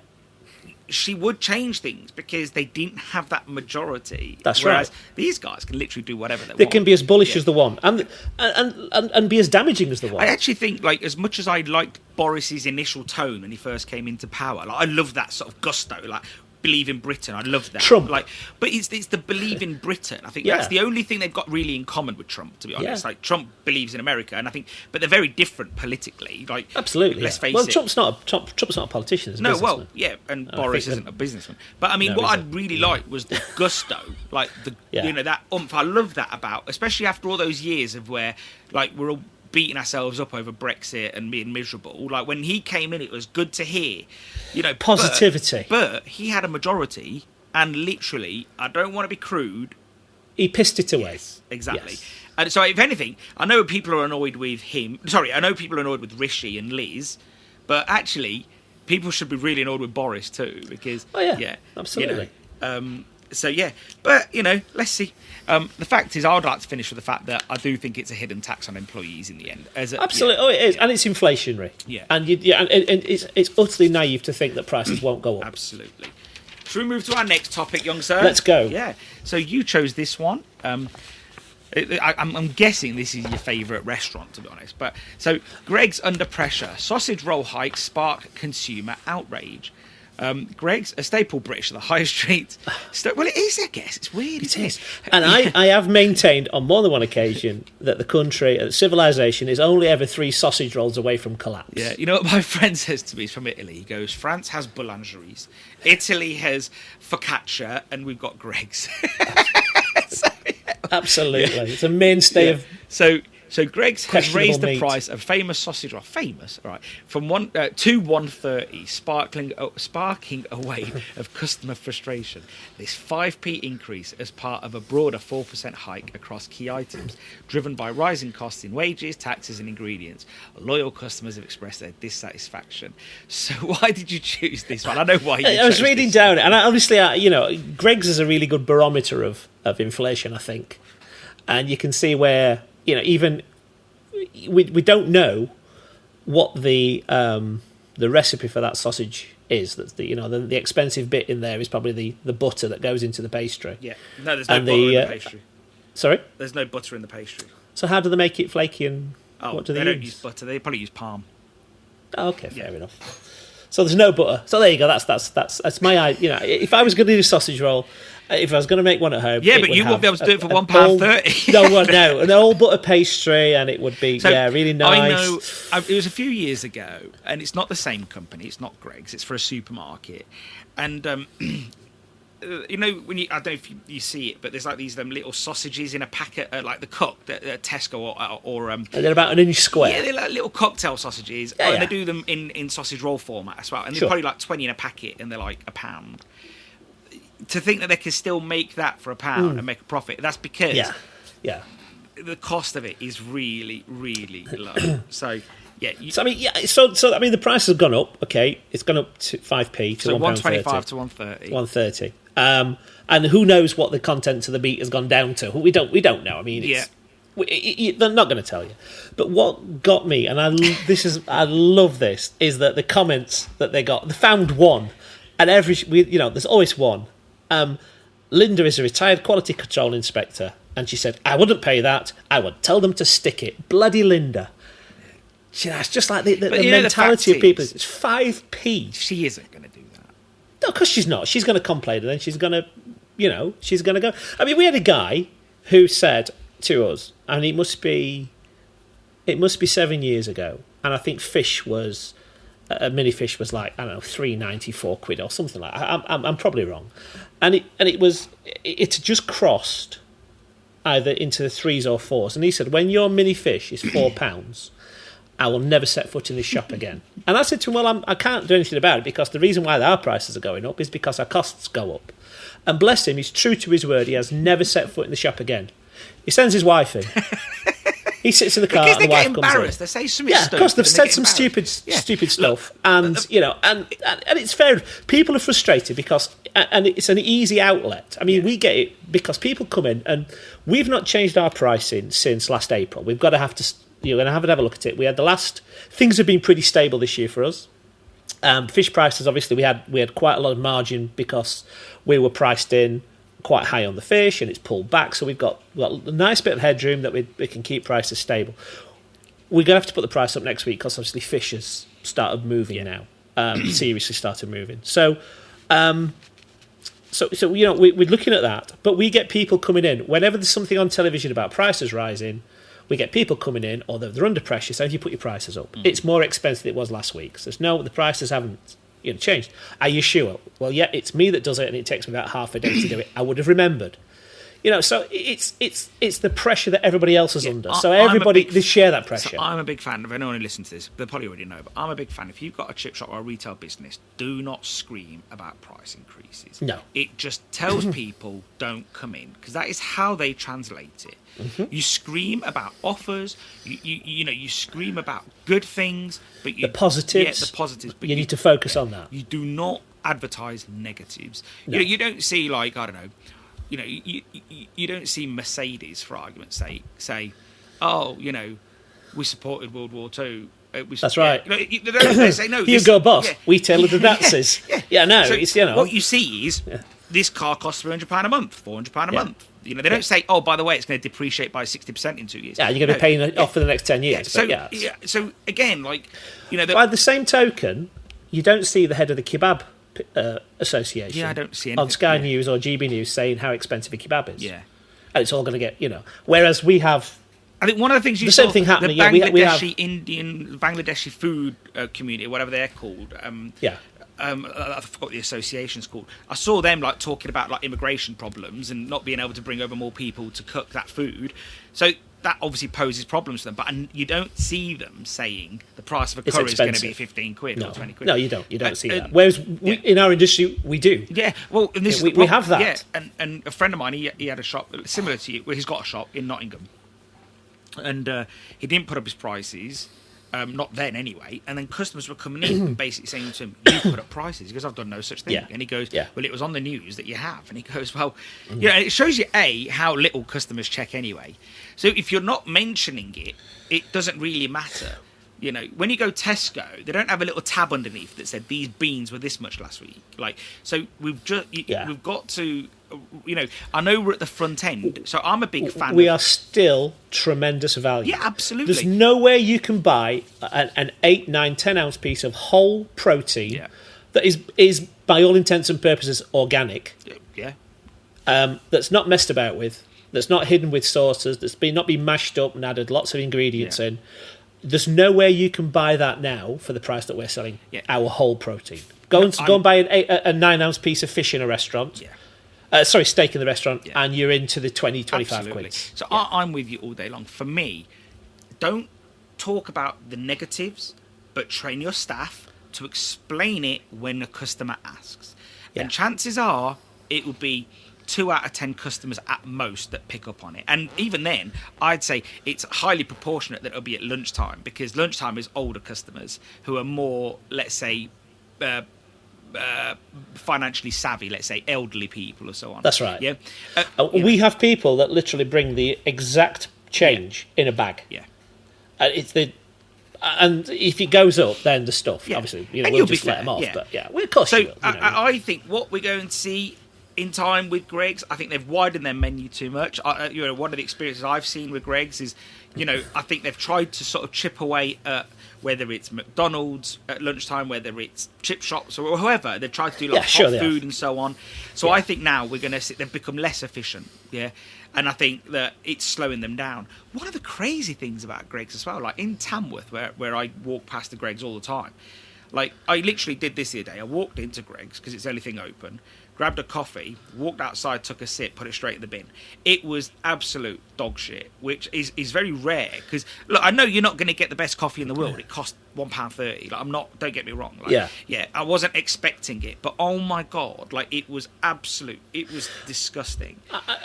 she would change things because they didn't have that majority. That's Whereas right. these guys can literally do whatever they want. They can be as bullish as the one, and be as damaging as the one. I actually think, like, as much as I liked Boris's initial tone when he first came into power, like, I love that sort of gusto, like, believe in Britain. I love that. Trump. Like, but it's the believe in Britain. I think Yeah. that's the only thing they've got really in common with Trump, to be honest. Yeah. Like, Trump believes in America, and I think, but they're very different politically. Like, Absolutely. let's face well, it. Trump's not a politician. He's a No, businessman. well, yeah, and I Boris think isn't a businessman. But I mean, No, what he's I'd really like was the gusto, like the Yeah. you know, that oomph. I love that about, especially after all those years of where, like, we're all beating ourselves up over Brexit and being miserable. Like, when he came in, it was good to hear, you know, Positivity. But he had a majority, and literally, I don't want to be crude. He pissed it away. Yes, exactly. Yes. And so, if anything, I know people are annoyed with him. Sorry, I know people are annoyed with Rishi and Liz, but actually, people should be really annoyed with Boris too, because absolutely. So yeah, but you know, let's see. The fact is, I would like to finish with the fact that I do think it's a hidden tax on employees in the end. Absolutely, Yeah. oh, it is, and it's inflationary. Yeah. And it's utterly naive to think that prices won't go up. Absolutely. Should we move to our next topic, young sir? Let's go. Yeah. So you chose this one. I'm guessing this is your favourite restaurant, to be honest. But so, Greg's under pressure. Sausage roll hikes spark consumer outrage. Greg's, a staple British at the high street. Well, it is, I guess. It's weird, isn't it? And I have maintained on more than one occasion that the country, civilization, is only ever 3 sausage rolls away from collapse. Yeah, you know what my friend says to me? He's from Italy. He goes, France has boulangeries, Italy has focaccia, and we've got Greg's. Absolutely. Yeah. It's a mainstay of... So Greg's has raised the meat. price of famous sausage roll, from to 130, sparking a wave of customer frustration. This 5p increase as part of a broader 4% hike across key items, driven by rising costs in wages, taxes, and ingredients. Loyal customers have expressed their dissatisfaction. So why did you choose this one? I know why. I was reading down it, and obviously, Greg's is a really good barometer of inflation, I think, and you can see where. Even we don't know what the recipe for that sausage is. That's the expensive bit in there is probably the butter that goes into the pastry. Yeah, no, there's no butter in the pastry. Sorry, there's no butter in the pastry. So how do they make it flaky and what do they use? Don't use butter. They probably use palm. Oh, okay, fair enough. So there's no butter. So there you go. That's my if I was going to do a sausage roll. If I was going to make one at home, but you won't be able to do it for £1.30. No, an all butter pastry, and it would be really nice. I know it was a few years ago, and it's not the same company. It's not Greg's. It's for a supermarket, and when I don't know if you see it, but there's like these little sausages in a packet, like the Cook, Tesco or and they're about an inch square. Yeah, they're like little cocktail sausages, and they do them in sausage roll format as well, and they're probably like 20 in a packet, and they're like £1. To think that they can still make that for £1 and make a profit, that's because the cost of it is really, really low. So, yeah. So the price has gone up. Okay, it's gone up to 5p to £1.25 to £1.30. £1.30. And who knows what the content of the meat has gone down to? We don't know. I mean, they're not going to tell you. But what got me, and I love this, is that the comments that they got, they found one, and there's always one. Linda is a retired quality control inspector, and she said, I wouldn't pay that. I would tell them to stick it. Bloody Linda. It's just like the mentality of people. It's 5p. She isn't going to do that. No, because she's not. She's going to complain, and then she's going to go. I mean, we had a guy who said to us, and it must be 7 years ago, and I think a mini fish was like, I don't know, £3.94 or something like that. I'm probably wrong, and it had just crossed either into the 3s or 4s, and he said, when your mini fish is £4, I will never set foot in this shop again. And I said to him, well, I can't do anything about it, because the reason why our prices are going up is because our costs go up. And bless him, he's true to his word. He has never set foot in the shop again. He sends his wife in. He sits in the car, and the wife comes in. Because they get embarrassed. They say something stupid. Yeah, of course, they've said some stupid stuff, and it's fair. People are frustrated because, and it's an easy outlet. I mean, we get it because people come in, and we've not changed our pricing since last April. We've got to have to. You're going to have a look at it. We had things have been pretty stable this year for us. Fish prices, obviously, we had quite a lot of margin because we were priced in quite high on the fish, and it's pulled back. So we've got a nice bit of headroom that we can keep prices stable. We're going to have to put the price up next week because obviously fish has started moving now. Seriously started moving. So we're looking at that, but we get people coming in whenever there's something on television about prices rising. We get people coming in, or they're under pressure, saying, you put your prices up. It's more expensive than it was last week. So the prices haven't changed. Are you sure? Well, yeah, it's me that does it, and it takes me about half a day to do it. I would have remembered. So it's the pressure that everybody else is under. So they share that pressure. So I'm a big fan of anyone who listens to this. They probably already know, but I'm a big fan. If you've got a chip shop or a retail business, do not scream about price increases. No, it just tells people don't come in, because that is how they translate it. Mm-hmm. You scream about offers. You scream about good things, but the positives. Yeah, the positives. But you need to focus on that. You do not advertise negatives. No. You don't see, like, I don't know. You don't see Mercedes, for argument's sake, say, "Oh, we supported World War II." That's right. They say no. Hugo Boss, we tailored the Nazis. No, so it's what you see is this car costs £300 a month, £400 a month. They don't say, "Oh, by the way, it's going to depreciate by 60% in 2 years." Yeah, you're going to be paying it off for the next 10 years. So again, by the same token, you don't see the head of the kebab association. Yeah, I don't see anything on Sky News or GB News saying how expensive a kebab is. Yeah, and it's all going to get Whereas we have, I think one of the things you the saw, same thing happening. The Bangladeshi Indian, Bangladeshi food community, whatever they're called. I forgot the association's called. I saw them talking about immigration problems and not being able to bring over more people to cook that food. So that obviously poses problems to them. But you don't see them saying the price of a curry is going to be 15 quid or 20 quid. No, you don't. You don't see that. Whereas in our industry, we do. Yeah, well, and this we have that. Yeah, and a friend of mine, he had a shop similar to you. Well, he's got a shop in Nottingham, and he didn't put up his prices. Not then anyway, and then customers were coming in and basically saying to him, "You put up prices." He goes, "I've done no such thing." Yeah. And he goes, "Well, it was on the news that you have." And he goes, "Well, and it shows you how little customers check anyway. So if you're not mentioning it, it doesn't really matter. When you go Tesco, they don't have a little tab underneath that said these beans were this much last week. So we've got to." I know we're at the front end, so I'm a big fan. We are still tremendous value. Yeah, absolutely. There's nowhere you can buy an 8, 9, 10 ounce piece of whole protein that is by all intents and purposes organic. Yeah. That's not messed about with. That's not hidden with sauces. That's not been mashed up and added lots of ingredients in. There's nowhere you can buy that now for the price that we're selling our whole protein. Go and buy a 9 ounce piece of fish in a restaurant. Yeah. Steak in the restaurant, and you're into the 20, 25 quid. So I'm with you all day long. For me, don't talk about the negatives, but train your staff to explain it when a customer asks. Yeah. And chances are it will be 2 out of 10 customers at most that pick up on it. And even then, I'd say it's highly proportionate that it'll be at lunchtime, because lunchtime is older customers who are more, let's say, financially savvy, let's say elderly people or so on. That's right. Yeah. We have people that literally bring the exact change in a bag. Yeah. And if it goes up, then the stuff, obviously, we'll just let them off. Yeah. But of course. So I think what we're going to see in time with Greggs, I think they've widened their menu too much. One of the experiences I've seen with Greggs is, I think they've tried to sort of chip away at whether it's McDonald's at lunchtime, whether it's chip shops or whoever, they've tried to do hot food and so on. So I think now we're going to see they've become less efficient, and I think that it's slowing them down. One of the crazy things about Greggs as well, like in Tamworth, where I walk past the Greggs all the time, I literally did this the other day. I walked into Greggs because it's the only thing open, grabbed a coffee, walked outside, took a sip, put it straight in the bin. It was absolute dog shit, which is very rare. Because, look, I know you're not going to get the best coffee in the world. It costs £1.30. I'm not, don't get me wrong. I wasn't expecting it. But, oh, my God, it was absolute. It was disgusting.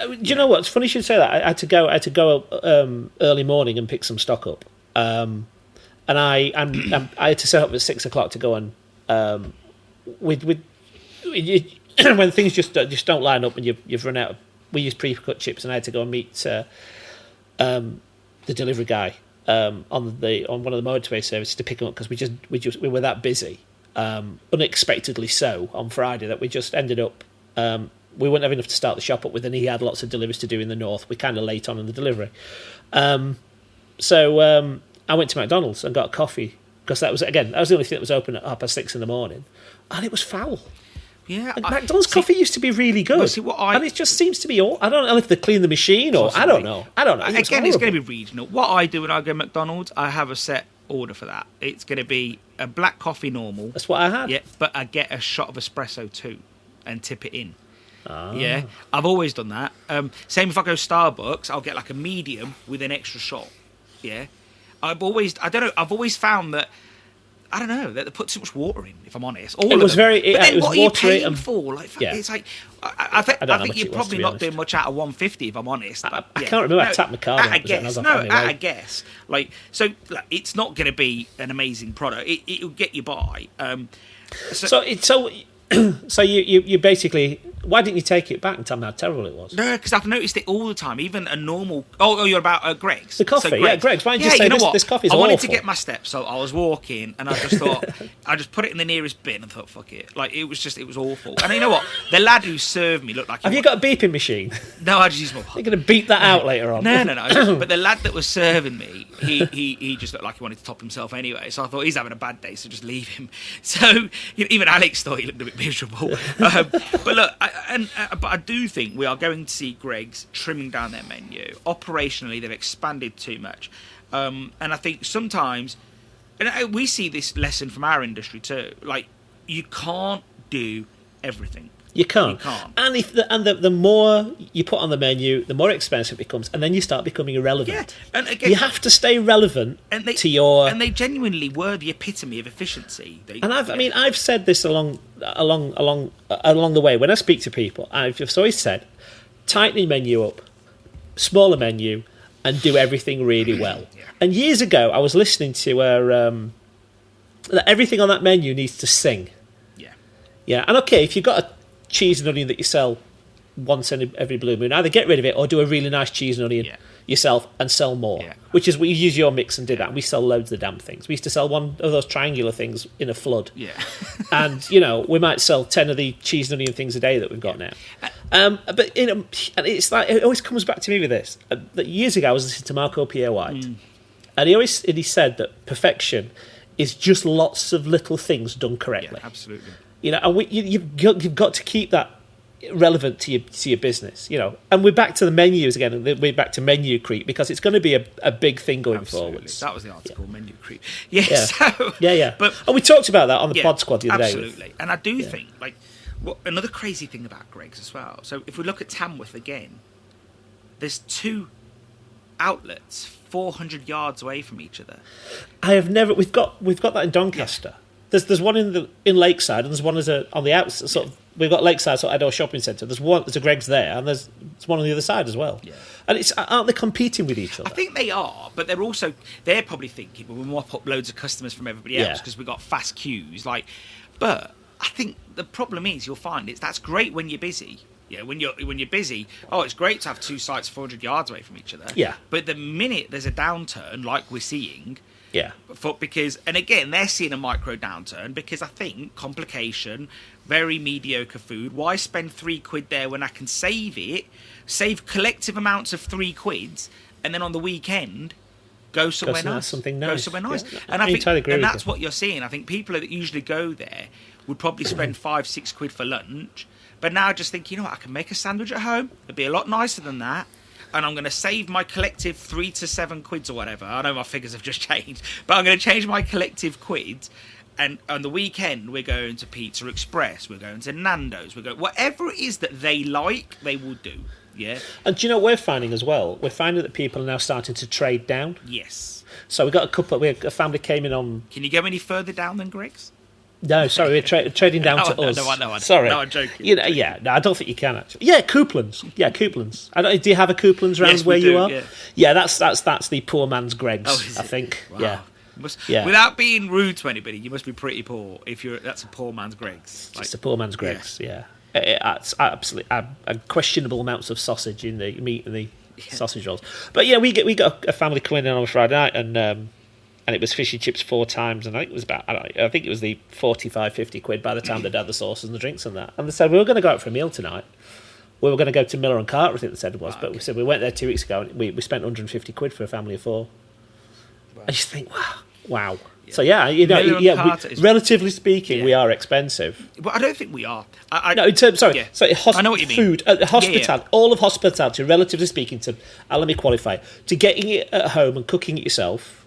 Do you know what? It's funny you should say that. I had to go early morning and pick some stock up. And I had to set up at 6 o'clock to go on when things just don't line up and you've run out of, we use pre-cut chips, and I had to go and meet the delivery guy on one of the motorway services to pick him up because we were that busy. unexpectedly so on Friday that we just ended up. We wouldn't have enough to start the shop up with, and he had lots of deliveries to do in the north. We're kind of late on in the delivery. So I went to McDonald's and got a coffee, because that was the only thing that was open at 6:30 in the morning, and it was foul. Yeah, Like McDonald's coffee used to be really good, and it just seems to be all. I don't know if they clean the machine or I don't know. It's going to be regional. What I do when I go to McDonald's, I have a set order for that. It's going to be a black coffee normal. That's what I had. Yeah, but I get a shot of espresso too, and tip it in. Ah. Yeah, I've always done that. Same if I go Starbucks, I'll get like a medium with an extra shot. Yeah, I've always found that. I don't know, that they put too much water in, if I'm honest. But then it was what are you watery paying for? Like, it's like, I think you're probably not doing much out of 150, if I'm honest. I can't remember. I tapped my card. I guess. Like, so it's not going to be an amazing product. It'll get you by. So you basically, why didn't you take it back and tell me how terrible it was? No, because I've noticed it all the time. Even a normal. Oh, you're about Greg's. The coffee, Greg's. Why didn't you say this coffee's awful? I wanted to get my steps, so I was walking, and I just thought, I just put it in the nearest bin and thought, fuck it. Like it was awful. And you know what? The lad who served me looked like. Have you got a beeping machine? No, I just use my. You're going to beep that out later on. No. But the lad that was serving me, he just looked like he wanted to top himself anyway. So I thought he's having a bad day, so just leave him. So even Alex thought he looked a bit miserable. But look, but I do think we are going to see Greg's trimming down their menu. Operationally, they've expanded too much, and I think sometimes, and we see this lesson from our industry too. Like you can't do everything. You can't. And the more you put on the menu, the more expensive it becomes, and then you start becoming irrelevant. Yeah, and again, you have to stay relevant to your. And they genuinely were the epitome of efficiency. I've said this along the way when I speak to people. I've just always said, tighten menu up, smaller menu, and do everything really well. Yeah. And years ago, I was listening to that everything on that menu needs to sing. Yeah, and okay, if you've got a cheese and onion that you sell once in every blue moon, either get rid of it or do a really nice cheese and onion yourself and sell more. Yeah. Which is, we use your mix and do that. We sell loads of damn things. We used to sell one of those triangular things in a flood. Yeah. And, we might sell 10 of the cheese and onion things a day that we've got now. But, and it's like, it always comes back to me with this. That years ago, I was listening to Marco Pierre White, and he said that perfection is just lots of little things done correctly. Yeah, absolutely. And you've got to keep that relevant to your business, And we're back to the menus again, and we're back to menu creep, because it's going to be a big thing going forwards. That was the article, menu creep. Yeah. But we talked about that on the Pod Squad the other day. Absolutely. And I do think, another crazy thing about Greg's as well. So if we look at Tamworth again, there's two outlets 400 yards away from each other. We've got that in Doncaster. Yeah. There's one in Lakeside, and there's one on the outside. Sort of, we've got Lakeside, sort of Edo Shopping Centre. There's a Greg's there, and there's one on the other side as well. Yeah. And aren't they competing with each other? I think they are, but they're probably thinking, well, we mop up loads of customers from everybody else because we've got fast queues. But I think the problem is you'll find that's great when you're busy. Yeah, when you're busy, it's great to have two sites 400 yards away from each other. Yeah. But the minute there's a downturn, like we're seeing. Yeah. And again, they're seeing a micro downturn because I think complication, very mediocre food. Why spend £3 there when I can save collective amounts of £3, and then on the weekend go somewhere nice. Something nice. Go somewhere nice. Yeah. And I think, totally agree and with that's what you're seeing. I think people that usually go there would probably spend £5-6 for lunch, but now just think, I can make a sandwich at home. It'd be a lot nicer than that. And I'm going to save my collective £3 to £7 or whatever. I know my figures have just changed, but I'm going to change my collective quid. And on the weekend, we're going to Pizza Express. We're going to Nando's. Whatever it is that they like, they will do. Yeah. And do you know what we're finding as well? We're finding that people are now starting to trade down. Yes. So we got a family came in on. Can you go any further down than Greg's? No, sorry, we're trading down to us. No, sorry. No, I'm joking. No, I don't think you can actually. Yeah, Couplands. Do you have a Couplands around where you are? Yeah, that's the poor man's Greg's. I think. Wow. Yeah. Without being rude to anybody, you must be pretty poor if that's a poor man's Greg's. It's a poor man's Greg's. Yeah. It's absolutely questionable amounts of sausage in the meat and the sausage rolls. But we got a family coming in on a Friday night, and and it was fish and chips 4 times, and I think it was about, I think it was the 45, 50 quid by the time they'd had the sauces and the drinks and that. And they said, we were going to go out for a meal tonight. We were going to go to Miller and Carter, I think they said it was, but we said we went there 2 weeks ago, and we spent 150 quid for a family of 4. Wow. I just think, wow. Yeah. So relatively speaking, we are expensive. Well, I don't think we are. I know what you mean. Food, hospitality, all of hospitality, relatively speaking, let me qualify, to getting it at home and cooking it yourself,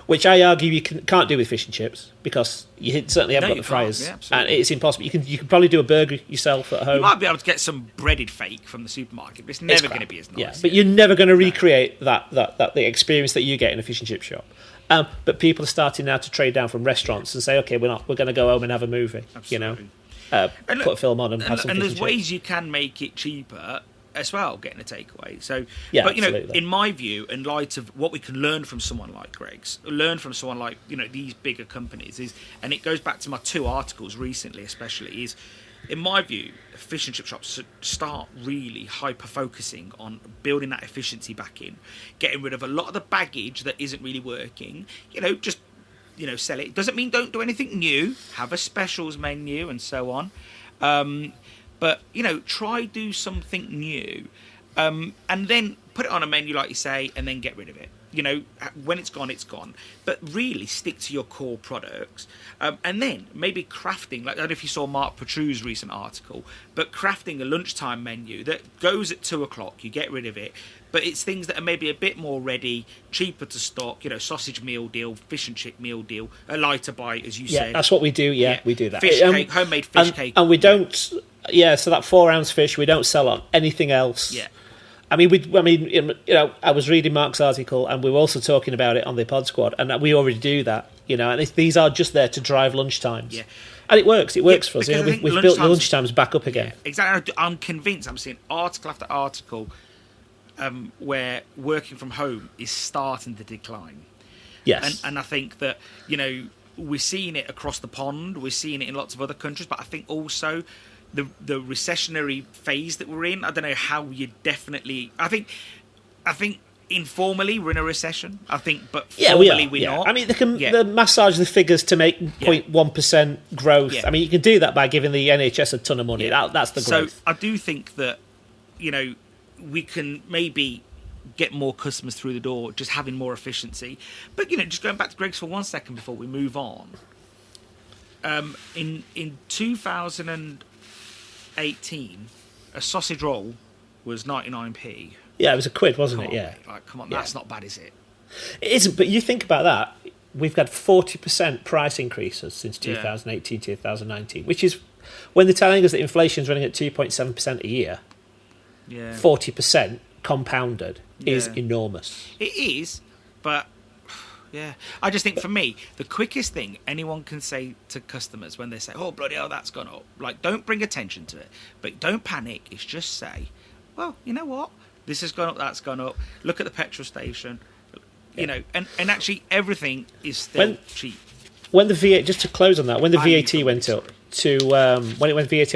which I argue you can't do with fish and chips, because you certainly haven't got the fryers, and it's impossible. You can probably do a burger yourself at home. You might be able to get some breaded fake from the supermarket, but it's never going to be as nice. Yeah, but you're never going to recreate the experience that you get in a fish and chip shop. But people are starting now to trade down from restaurants and say, okay, we're going to go home and have a movie. Absolutely. Put a film on and have some. And there's ways you can make it cheaper as well, getting a takeaway. So, but absolutely. In my view, in light of what we can learn from someone like Greg's, learn from someone like these bigger companies and it goes back to my 2 articles recently, especially is. In my view, fish and chip shops start really hyper-focusing on building that efficiency back in, getting rid of a lot of the baggage that isn't really working. Just sell it. Doesn't mean don't do anything new. Have a specials menu and so on. But try do something new, and then put it on a menu like you say, and then get rid of it. When it's gone, it's gone. But really stick to your core products. And then maybe crafting, like I don't know if you saw Mark Petru's recent article, but crafting a lunchtime menu that goes at 2:00, you get rid of it. But it's things that are maybe a bit more ready, cheaper to stock, sausage meal deal, fish and chip meal deal, a lighter bite, as you said. Yeah, that's what we do, we do that. Fish cake, homemade fish cake. And we don't, so that 4-ounce fish, we don't sell on anything else. Yeah. I was reading Mark's article, and we were also talking about it on the Pod Squad, and we already do that, and these are just there to drive lunchtimes. Yeah. And it works for us. We've built the lunchtimes back up again. Yeah, exactly. I'm convinced, I'm seeing article after article where working from home is starting to decline. Yes. And I think that, we're seeing it across the pond, we're seeing it in lots of other countries, but I think also the recessionary phase that we're in, I don't know how you definitely. I think informally we're in a recession. I think, but formally we're not. I mean, they massage the figures to make 0.1% growth. Yeah. I mean, you can do that by giving the NHS a ton of money. Yeah. That's the growth. So I do think that we can maybe get more customers through the door, just having more efficiency. But just going back to Greg's for 1 second before we move on. In 2018, a sausage roll was 99p. Yeah, it was £1, wasn't it? Yeah. Mate. Come on, that's not bad, is it? It isn't, but you think about that, we've had 40% price increases since 2018, 2019, which is, when they're telling us that inflation's running at 2.7% a year, 40% compounded is enormous. It is, but I just think for me, the quickest thing anyone can say to customers when they say, oh, bloody hell, that's gone up, like, don't bring attention to it, but don't panic. It's just say, well, you know what? This has gone up, that's gone up. Look at the petrol station, and actually everything is still cheap. When the VAT, just to close on that, when the VAT went up to, when VAT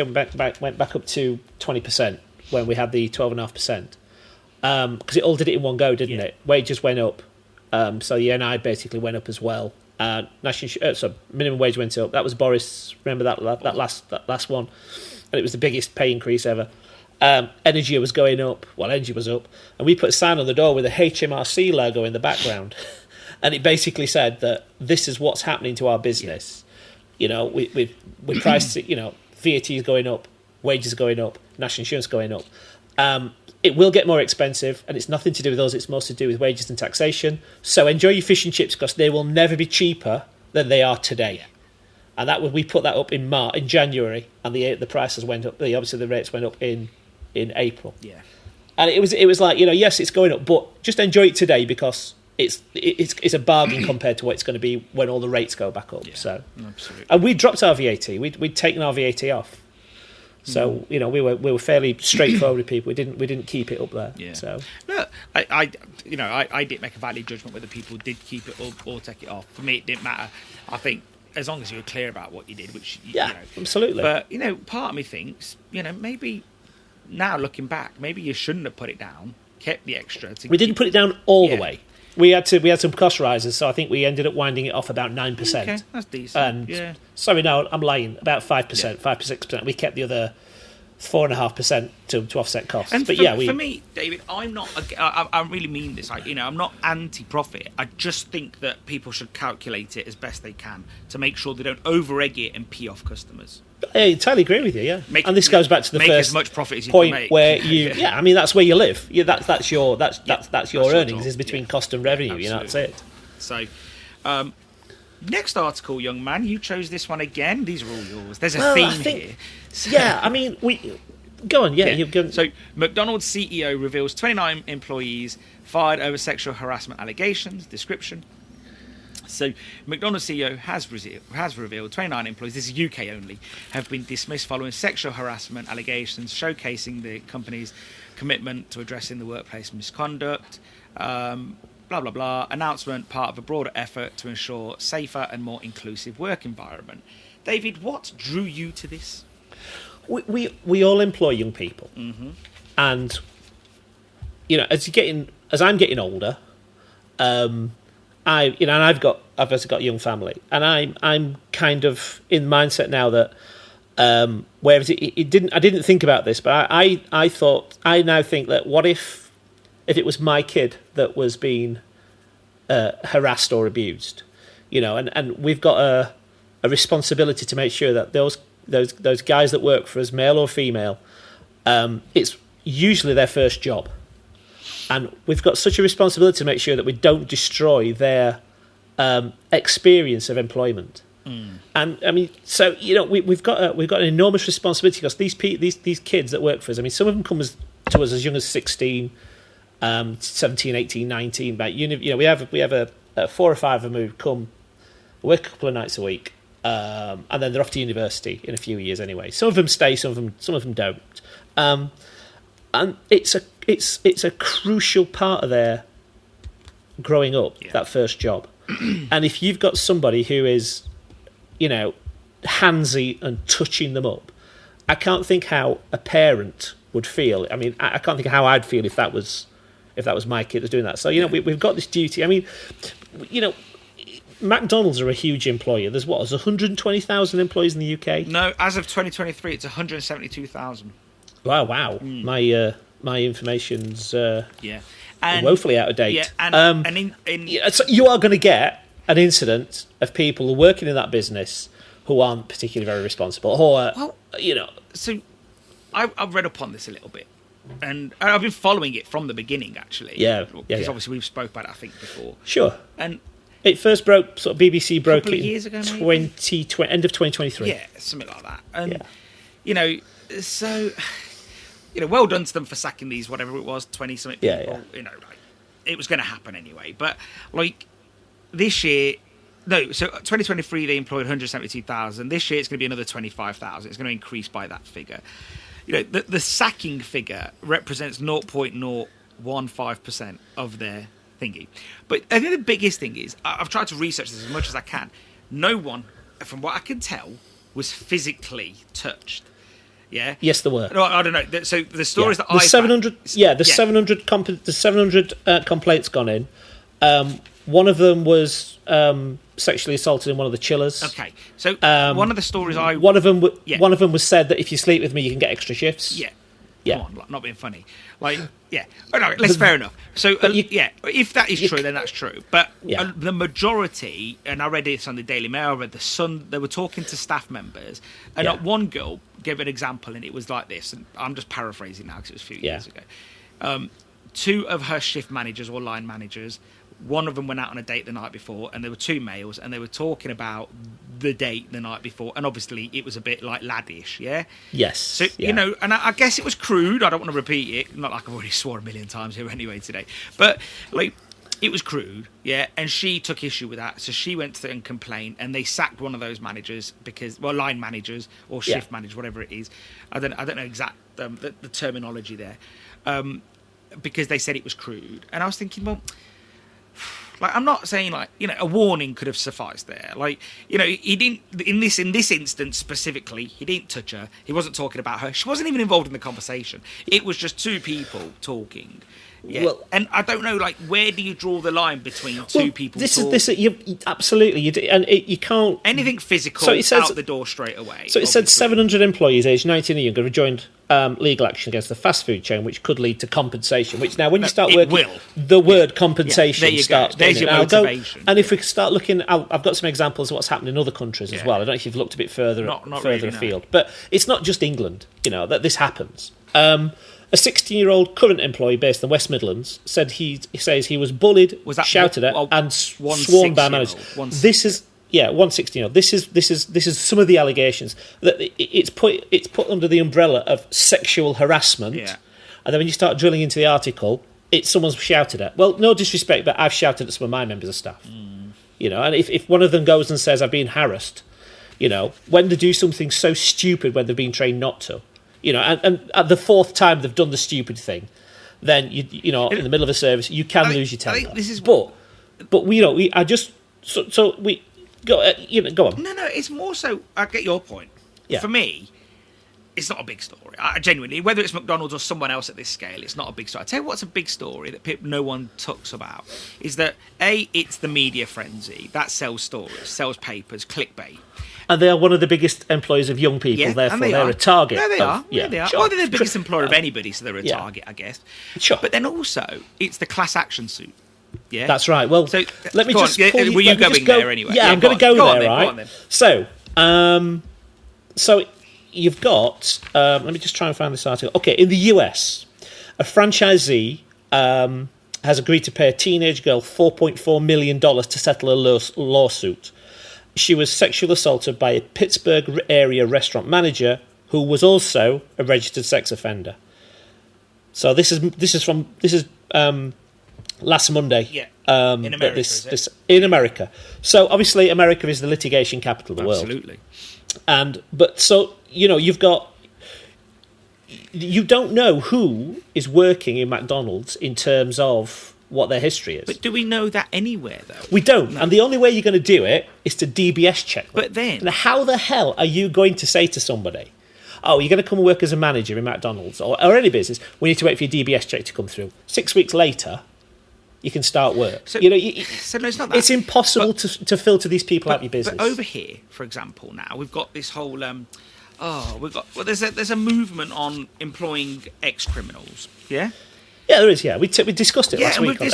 went back up to 20%, when we had the 12.5%, because it all did it in one go, didn't it? Wages went up. So the NI basically went up as well. So minimum wage went up. That was Boris. Remember that last one, and it was the biggest pay increase ever. Energy was going up. Well, energy was up, and we put a sign on the door with a HMRC logo in the background, and it basically said that this is what's happening to our business. We priced it. VAT is going up, wages are going up, national insurance going up. It will get more expensive, and it's nothing to do with us. It's mostly to do with wages and taxation. So enjoy your fish and chips, because they will never be cheaper than they are today. And we put that up in January, and the prices went up. Obviously, the rates went up in April. Yeah. And it was like, yes, it's going up, but just enjoy it today, because it's a bargain compared to what it's going to be when all the rates go back up. Yeah, so absolutely. And we dropped our VAT. We'd taken our VAT off. So we were fairly straightforward with people. We didn't keep it up there. Yeah. So look, I didn't make a valid judgment whether people did keep it up or take it off. For me, it didn't matter. I think as long as you were clear about what you did, which absolutely. But part of me thinks maybe now looking back, maybe you shouldn't have put it down, kept the extra. We didn't put it down all the way. we had some cost rises, so I think we ended up winding it off about 9%. Okay, that's decent. And sorry, no, I'm lying. About 5%, 5 to 6%. We kept the other 4.5% to offset costs. And but for me, David, I really mean this. I'm not anti-profit. I just think that people should calculate it as best they can to make sure they don't over-egg it and pee off customers. I entirely agree with you. Yeah, and this goes back to the make first as much profit as you point can make. where you. Yeah, I mean that's where you live. Yeah, that's your earnings job. is between cost and revenue. Absolutely. You know, that's it. So, next article, young man, you chose this one again. These are all yours. There's a theme here. So, yeah, I mean we. Go on, you've gone. So, McDonald's CEO reveals 29 employees fired over sexual harassment allegations. Description. So, McDonald's CEO has revealed 29 employees, this is UK only, have been dismissed following sexual harassment allegations, showcasing the company's commitment to addressing the workplace misconduct. Blah, blah, blah. Announcement, part of a broader effort to ensure safer and more inclusive work environment. David, what drew you to this? We all employ young people, and as I'm getting older, I've also got a young family, and I'm kind of in mindset now that whereas I didn't think about this, but I now think that what if it was my kid that was being harassed or abused, and we've got a responsibility to make sure that those guys that work for us, male or female, it's usually their first job. And we've got such a responsibility to make sure that we don't destroy their experience of employment. And I mean, so we've got an enormous responsibility because these kids that work for us. I mean, some of them come to us as young as 16, 17, 18, 19. But we have 4 or 5 of them who come work a couple of nights a week. And then they're off to university in a few years anyway. Some of them stay, some of them don't. And it's a crucial part of their growing up, that first job. And if you've got somebody who is, handsy and touching them up, I can't think how a parent would feel. I mean, I can't think of how I'd feel if that was my kid was doing that. So we've got this duty. I mean, McDonald's are a huge employer. There's 120,000 employees in the UK? No, as of 2023, it's 172,000. Wow. My information's woefully out of date. Yeah, and so you are going to get an incident of people working in that business who aren't particularly very responsible, or So, I've read upon this a little bit, and I've been following it from the beginning, actually. Yeah. Because obviously we've spoke about it, I think, before. Sure. And it first broke. Sort of BBC broke it years ago, maybe? 2020, end of 2023. Yeah, something like that. And so. Well done to them for sacking these, whatever it was, 20-something people. Yeah. It was going to happen anyway. But, this year... No, so 2023, they employed 172,000. This year, it's going to be another 25,000. It's going to increase by that figure. The sacking figure represents 0.015% of their thingy. But I think the biggest thing is, I've tried to research this as much as I can. No one, from what I can tell, was physically touched. Yeah. Yes, there were. No, I don't know. So the stories that the 700, the 700 complaints gone in. One of them was sexually assaulted in one of the chillers. Okay, so one of the stories one of them was said that if you sleep with me, you can get extra shifts. Yeah. Come on, not being funny. Fair enough. So, if that is true, then that's true. But the majority, and I read this on the Daily Mail, I read the Sun, they were talking to staff members, and one girl gave an example, and it was like this, and I'm just paraphrasing now because it was a few years ago. 2 of her shift managers or line managers, one of them went out on a date the night before, and there were 2 males, and they were talking about the date the night before, and obviously it was a bit laddish, yeah? Yes. So, and I guess it was crude. I don't want to repeat it, not like I've already sworn a million times here anyway today, but it was crude, yeah, and she took issue with that, so she went and complained, and they sacked one of those managers line managers or shift managers, whatever it is. I don't know exact the terminology there, because they said it was crude, and I was thinking, well, I'm not saying a warning could have sufficed there. He didn't in this instance specifically. He didn't touch her. He wasn't talking about her. She wasn't even involved in the conversation. It was just 2 people talking. Yeah. Well, and I don't know, like, where do you draw the line between two people talking? Absolutely, you can't... Anything physical, so it says, out the door straight away. So it said 700 employees aged 19 and younger have joined legal action against the fast food chain, which could lead to compensation, which now, when you start working... The word compensation starts... There's your motivation. And if we start looking... I've got some examples of what's happened in other countries as well. I don't know if you've looked a bit further really, afield. But it's not just England, that this happens. A 16-year-old current employee based in the West Midlands says he was bullied, shouted at, and sworn by managers. This is 116-year-old. This is some of the allegations that it's put under the umbrella of sexual harassment. Yeah. And then when you start drilling into the article, it's someone's shouted at. Well, no disrespect, but I've shouted at some of my members of staff. And if one of them goes and says I've been harassed, when they do something so stupid when they've been trained not to. And at the fourth time they've done the stupid thing, then in the middle of a service you can lose your temper. I think this is but we go on. No, it's more so. I get your point. Yeah. For me, it's not a big story. Genuinely, whether it's McDonald's or someone else at this scale, it's not a big story. I tell you what's a big story that no one talks about is that it's the media frenzy that sells stories, sells papers, clickbait. And they are one of the biggest employers of young people, therefore they're a target. No, they are. Yeah, they are. Sure. Well, they're the biggest employer of anybody, so they're a target, I guess. Sure. But then also, it's the class action suit. Yeah, that's right. Well, so let me just. Were you going there anyway? Yeah, I'm going to go there, right? So, so you've got. Let me just try and find this article. Okay, in the US, a franchisee has agreed to pay a teenage girl $4.4 million to settle a lawsuit. She was sexually assaulted by a Pittsburgh area restaurant manager who was also a registered sex offender. So this is last Monday. Yeah. In America. In America. So obviously America is the litigation capital of the world. Absolutely. You don't know who is working in McDonald's in terms of what their history is. But do we know that anywhere, though? We don't. No. And the only way you're going to do it is to DBS check them. But then... And how the hell are you going to say to somebody, oh, you're going to come and work as a manager in McDonald's or any business, we need to wait for your DBS check to come through. 6 weeks later, you can start work. So, no, it's not that. It's impossible to filter these people out of your business. But over here, for example, now, we've got this whole... there's a movement on employing ex-criminals, yeah? Yeah, there is, yeah. We discussed it last week. And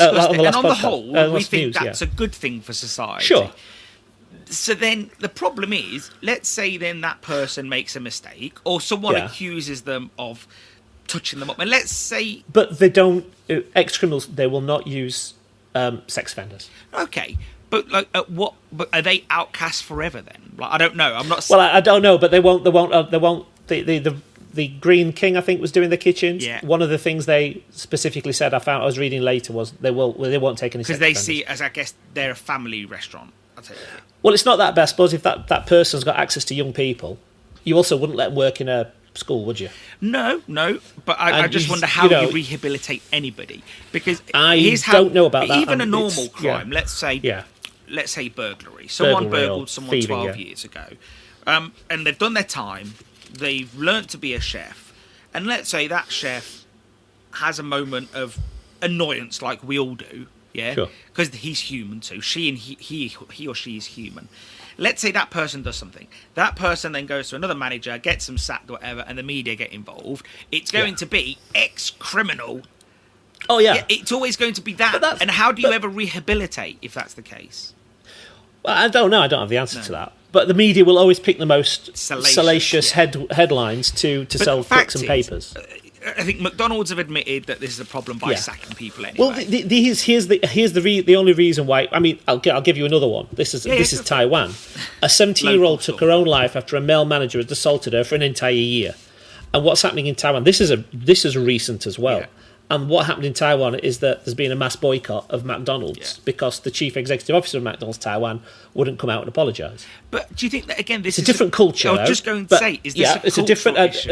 on the whole, we think that's a good thing for society. Sure. So then the problem is, let's say then that person makes a mistake or someone accuses them of touching them up. And let's say... But they don't... Ex-criminals, they will not use sex offenders. Okay. But what? But are they outcast forever then? Like, I don't know. I'm not... Well, I don't know, but they won't... The Green King, I think, was doing the kitchens. Yeah. One of the things they specifically said, I was reading later, was they won't take any sex because they offenders. see it as, I guess, they're a family restaurant. I'll tell you. Well, it's not that bad. I suppose if that person's got access to young people, you also wouldn't let them work in a school, would you? No. But I just wonder how you rehabilitate anybody, because I don't know about that. Even a normal crime, let's say burglary. Someone burgled someone 12 years ago, and they've done their time. They've learnt to be a chef, and let's say that chef has a moment of annoyance, like we all do, yeah, because he's human too. He or she is human. Let's say that person does something. That person then goes to another manager, gets them sacked, or whatever, and the media get involved. It's going to be ex-criminal. Oh yeah, it's always going to be that. And how do you ever rehabilitate if that's the case? Well, I don't know. I don't have the answer to that. But the media will always pick the most salacious headlines to sell clicks and papers. I think McDonald's have admitted that this is a problem by sacking people anyway. Well, here's the only reason why. I mean, I'll give you another one. This is Taiwan. A 17-year-old took her own life after a male manager had assaulted her for an entire year. And what's happening in Taiwan? This is recent as well. Yeah. And what happened in Taiwan is that there's been a mass boycott of McDonald's because the chief executive officer of McDonald's Taiwan wouldn't come out and apologise. But do you think that, again, this is a different culture? I was just going to say, is this it's a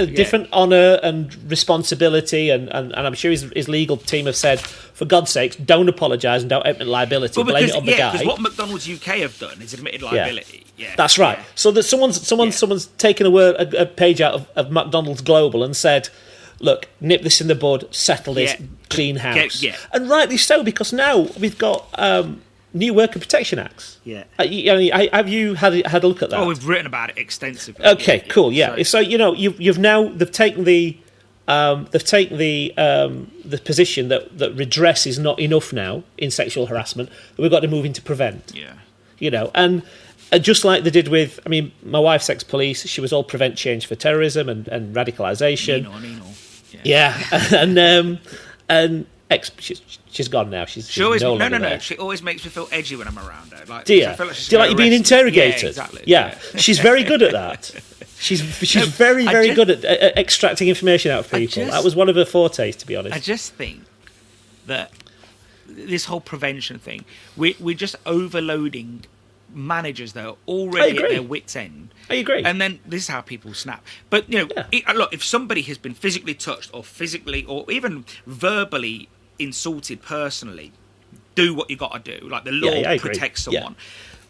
different honour and responsibility, and I'm sure his legal team have said, for God's sakes, don't apologise and don't admit liability. Blame it on the guy. Because what McDonald's UK have done is admitted liability. Yeah, that's right. Yeah. So that someone's taken a page out of McDonald's Global and said, look, nip this in the bud, settle this, clean house. And rightly so, because now we've got new Worker Protection Acts. Yeah. Have you had a look at that? Oh, we've written about it extensively. Okay, cool. Yeah. So you've now they've taken the position that redress is not enough now in sexual harassment. We've got to move into prevent. Yeah. And just like they did with, my wife's ex-police, she was all prevent change for terrorism and radicalisation. Nino. Yeah. And she's gone now. She's always no. She always makes me feel edgy when I'm around her. Like, do you? Do you like you being interrogated? Yeah, exactly. Yeah. She's very good at that. She's very good at extracting information out of people. That was one of her fortes, to be honest. I just think that this whole prevention thing, we're just overloading managers that are already at their wits' end. I agree. And then this is how people snap. But, look, if somebody has been physically touched or physically or even verbally insulted personally, do what you got to do. Like, the law protects someone.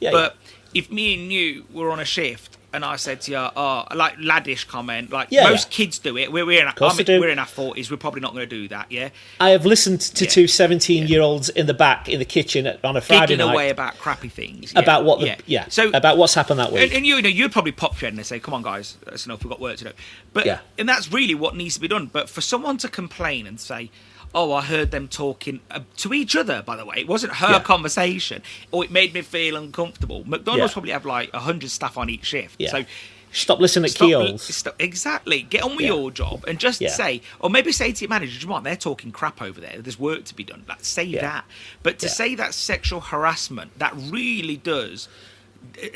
But if me and you were on a shift and I said to you, like laddish comment, like most kids do it. We're in our 40s. We're probably not going to do that. Yeah. I have listened to two 17-year-olds in the back in the kitchen on a Friday night away about crappy things. About what so about what's happened that week. And you'd probably pop your head and say, "Come on, guys, that's enough. We've got work to do." But and that's really what needs to be done. But for someone to complain and say, "Oh, I heard them talking to each other," by the way, it wasn't her conversation, or it made me feel uncomfortable. McDonald's probably have like 100 staff on each shift. So stop listening at keyholes. Exactly. Get on with your job and just say, or maybe say to your manager, "Do you want? They're talking crap over there. There's work to be done." Like, say that. But to say that sexual harassment, that really does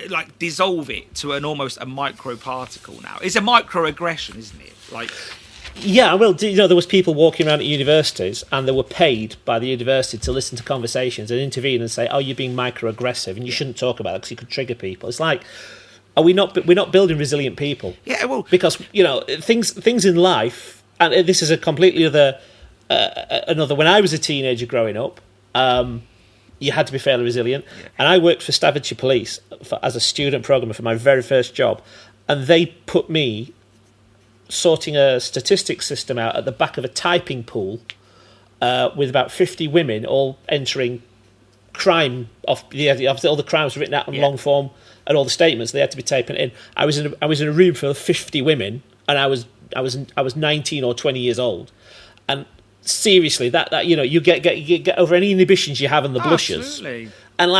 like dissolve it to almost a micro particle now. It's a microaggression, isn't it? Like. Yeah, well, there was people walking around at universities and they were paid by the university to listen to conversations and intervene and say, "Oh, you're being microaggressive and you shouldn't talk about it because you could trigger people." It's like, we're not building resilient people. Yeah, well, because things in life, and this is a completely other. When I was a teenager growing up, you had to be fairly resilient, and I worked for Staffordshire Police as a student programmer for my very first job, and they put me sorting a statistics system out at the back of a typing pool with about 50 women all entering crime obviously all the crimes were written out in long form and all the statements they had to be typing in. I was in a room full of 50 women and I was 19 or 20 years old, and seriously that you get over any inhibitions you have in the blushes. Absolutely. And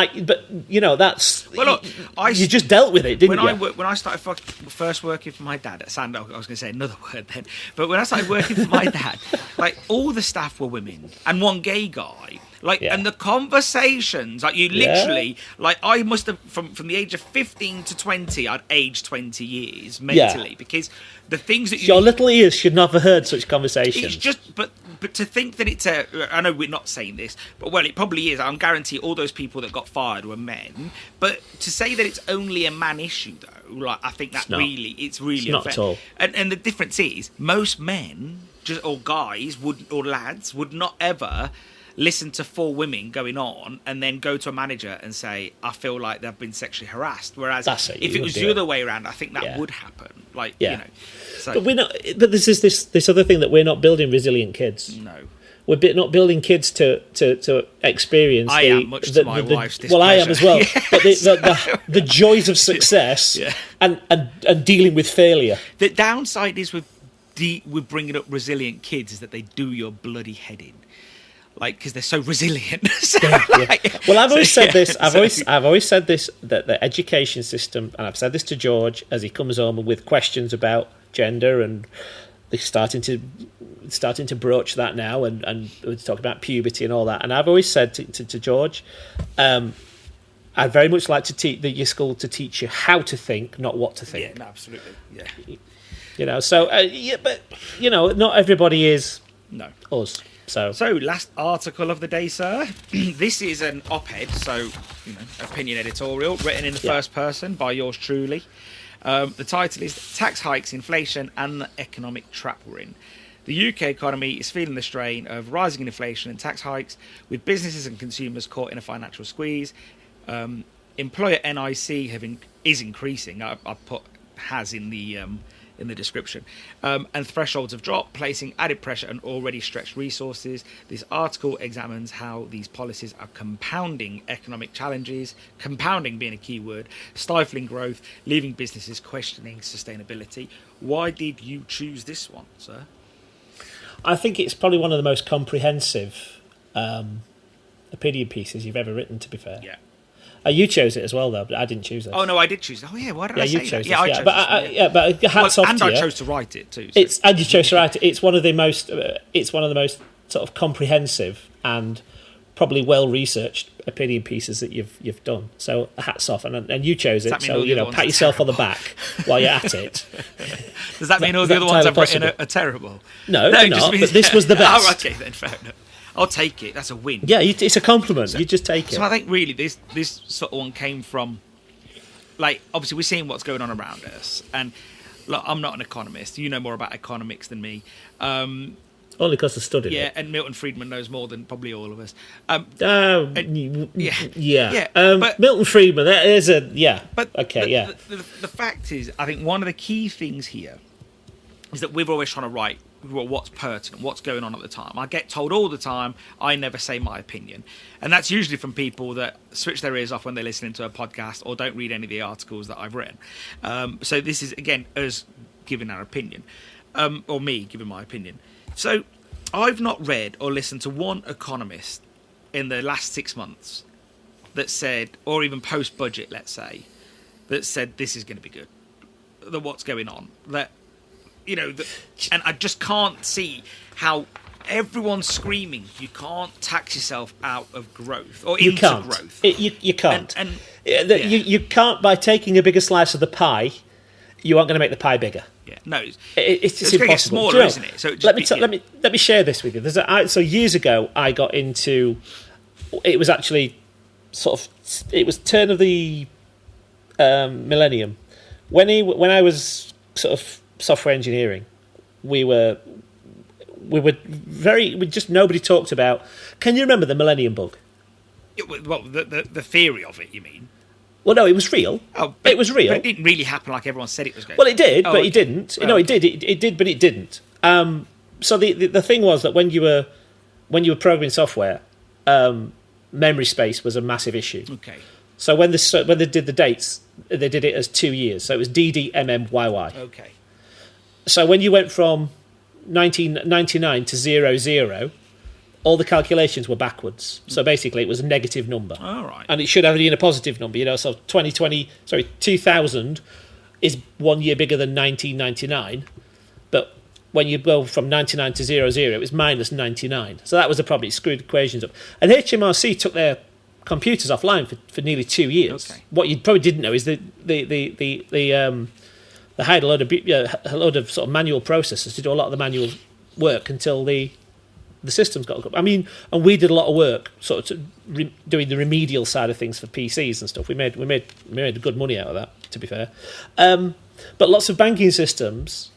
that's look, you just dealt with it, didn't you? When I started first working for my dad at Sandal, I was going to say another word then, but when I started working for my dad, like all the staff were women and one gay guy. And the conversations, like you literally, like I must have from the age of 15 to 20, I'd aged 20 years mentally because the things that your little ears should not have heard such conversations. It's just, but to think that it's I know we're not saying this, but it probably is. I'm guarantee all those people that got fired were men. But to say that it's only a man issue, though, like I think that it's really not at all. And the difference is most men, or guys or lads would not ever listen to 4 women going on and then go to a manager and say, "I feel like they've been sexually harassed." Whereas if it was the other way around, I think that would happen. So. But we're not. But this is this other thing that we're not building resilient kids. No. We're not building kids to experience. I am much to my wife's displeasure. Well, I am as well. Yes. But the joys of success and dealing with failure. The downside is with bringing up resilient kids is that they do your bloody head in. Because they're so resilient. Well, I've always said this. I've always said this, that the education system, and I've said this to George as he comes home with questions about gender, and they're starting to broach that now, and we're talking about puberty and all that. And I've always said to George, I'd very much like to teach your school to teach you how to think, not what to think. Yeah, no, absolutely. Yeah. But not everybody is us. So last article of the day, sir. This is an op-ed, so opinion editorial, written in the first person by yours truly. The title is "Tax Hikes, Inflation and the Economic Trap We're In." The UK economy is feeling the strain of rising inflation and tax hikes, with businesses and consumers caught in a financial squeeze. Employer NIC is increasing. I put has in the in the description. And thresholds have dropped, placing added pressure on already stretched resources. This article examines how these policies are compounding economic challenges, compounding being a key word, stifling growth, leaving businesses questioning sustainability. Why did you choose this one, sir? I think it's probably one of the most comprehensive opinion pieces you've ever written, to be fair. Yeah. You chose it as well, though, but I didn't choose it. Oh, no, I did choose it. Oh, yeah, why did I say you that? chose Yeah, I chose it. But hats off and to you. I chose to write it, too. So. And you chose to write it. It's one of the most sort of comprehensive and probably well-reased opinion pieces that you've done. So hats off. And you chose it, so, pat yourself on the back while you're at it. Does that mean all the other ones I've written are terrible? No, they're not, but this was the best. Oh, okay, then, fair enough. I'll take it. That's a win. Yeah, it's a compliment. You just take it. So I think really this sort of one came from, like, obviously we're seeing what's going on around us. And look, I'm not an economist. You know more about economics than me. Only because I studied it. Yeah, and Milton Friedman knows more than probably all of us. Yeah. But Milton Friedman, that is a... Yeah. But okay, the fact is, I think one of the key things here is that we're always trying to write what's pertinent, what's going on at the time. I get told all the time, I never say my opinion. And that's usually from people that switch their ears off when they're listening to a podcast or don't read any of the articles that I've written. So this is, again, us giving our opinion, or me giving my opinion. So I've not read or listened to one economist in the last 6 months that said, or even post-budget, let's say, that said this is going to be good, that what's going on, that, and I just can't see how everyone's screaming you can't tax yourself out of growth or into growth. You can't. You can't, by taking a bigger slice of the pie, you aren't going to make the pie bigger. Yeah, no, it's just going to get impossible. smaller, isn't it? So let me share this with you. So years ago, I got into. It was actually it was turn of the millennium when I was sort of software engineering. We just nobody talked about. Can you remember the Millennium Bug? Well, the theory of it, you mean? Well, no, it was real. It was real. But it didn't really happen like everyone said it was going to. Well, it did, but it didn't. No, it did. It did, but it didn't. So the thing was that when you were programming software, memory space was a massive issue. Okay. So when they did the dates, they did it as 2 years. So it was DDMMYY. Okay. So when you went from 1999 to 00, all the calculations were backwards. So basically, it was a negative number. All right. And it should have been a positive number. So 2000 is 1 year bigger than 1999. But when you go from 99 to 00, it was minus 99. So that was the problem. It screwed equations up. And HMRC took their computers offline for nearly 2 years. Okay. What you probably didn't know is they hired a load of sort of manual processors to do a lot of the manual work until the systems got up. I mean, and we did a lot of work sort of doing the remedial side of things for PCs and stuff. We made good money out of that, to be fair. But lots of banking systems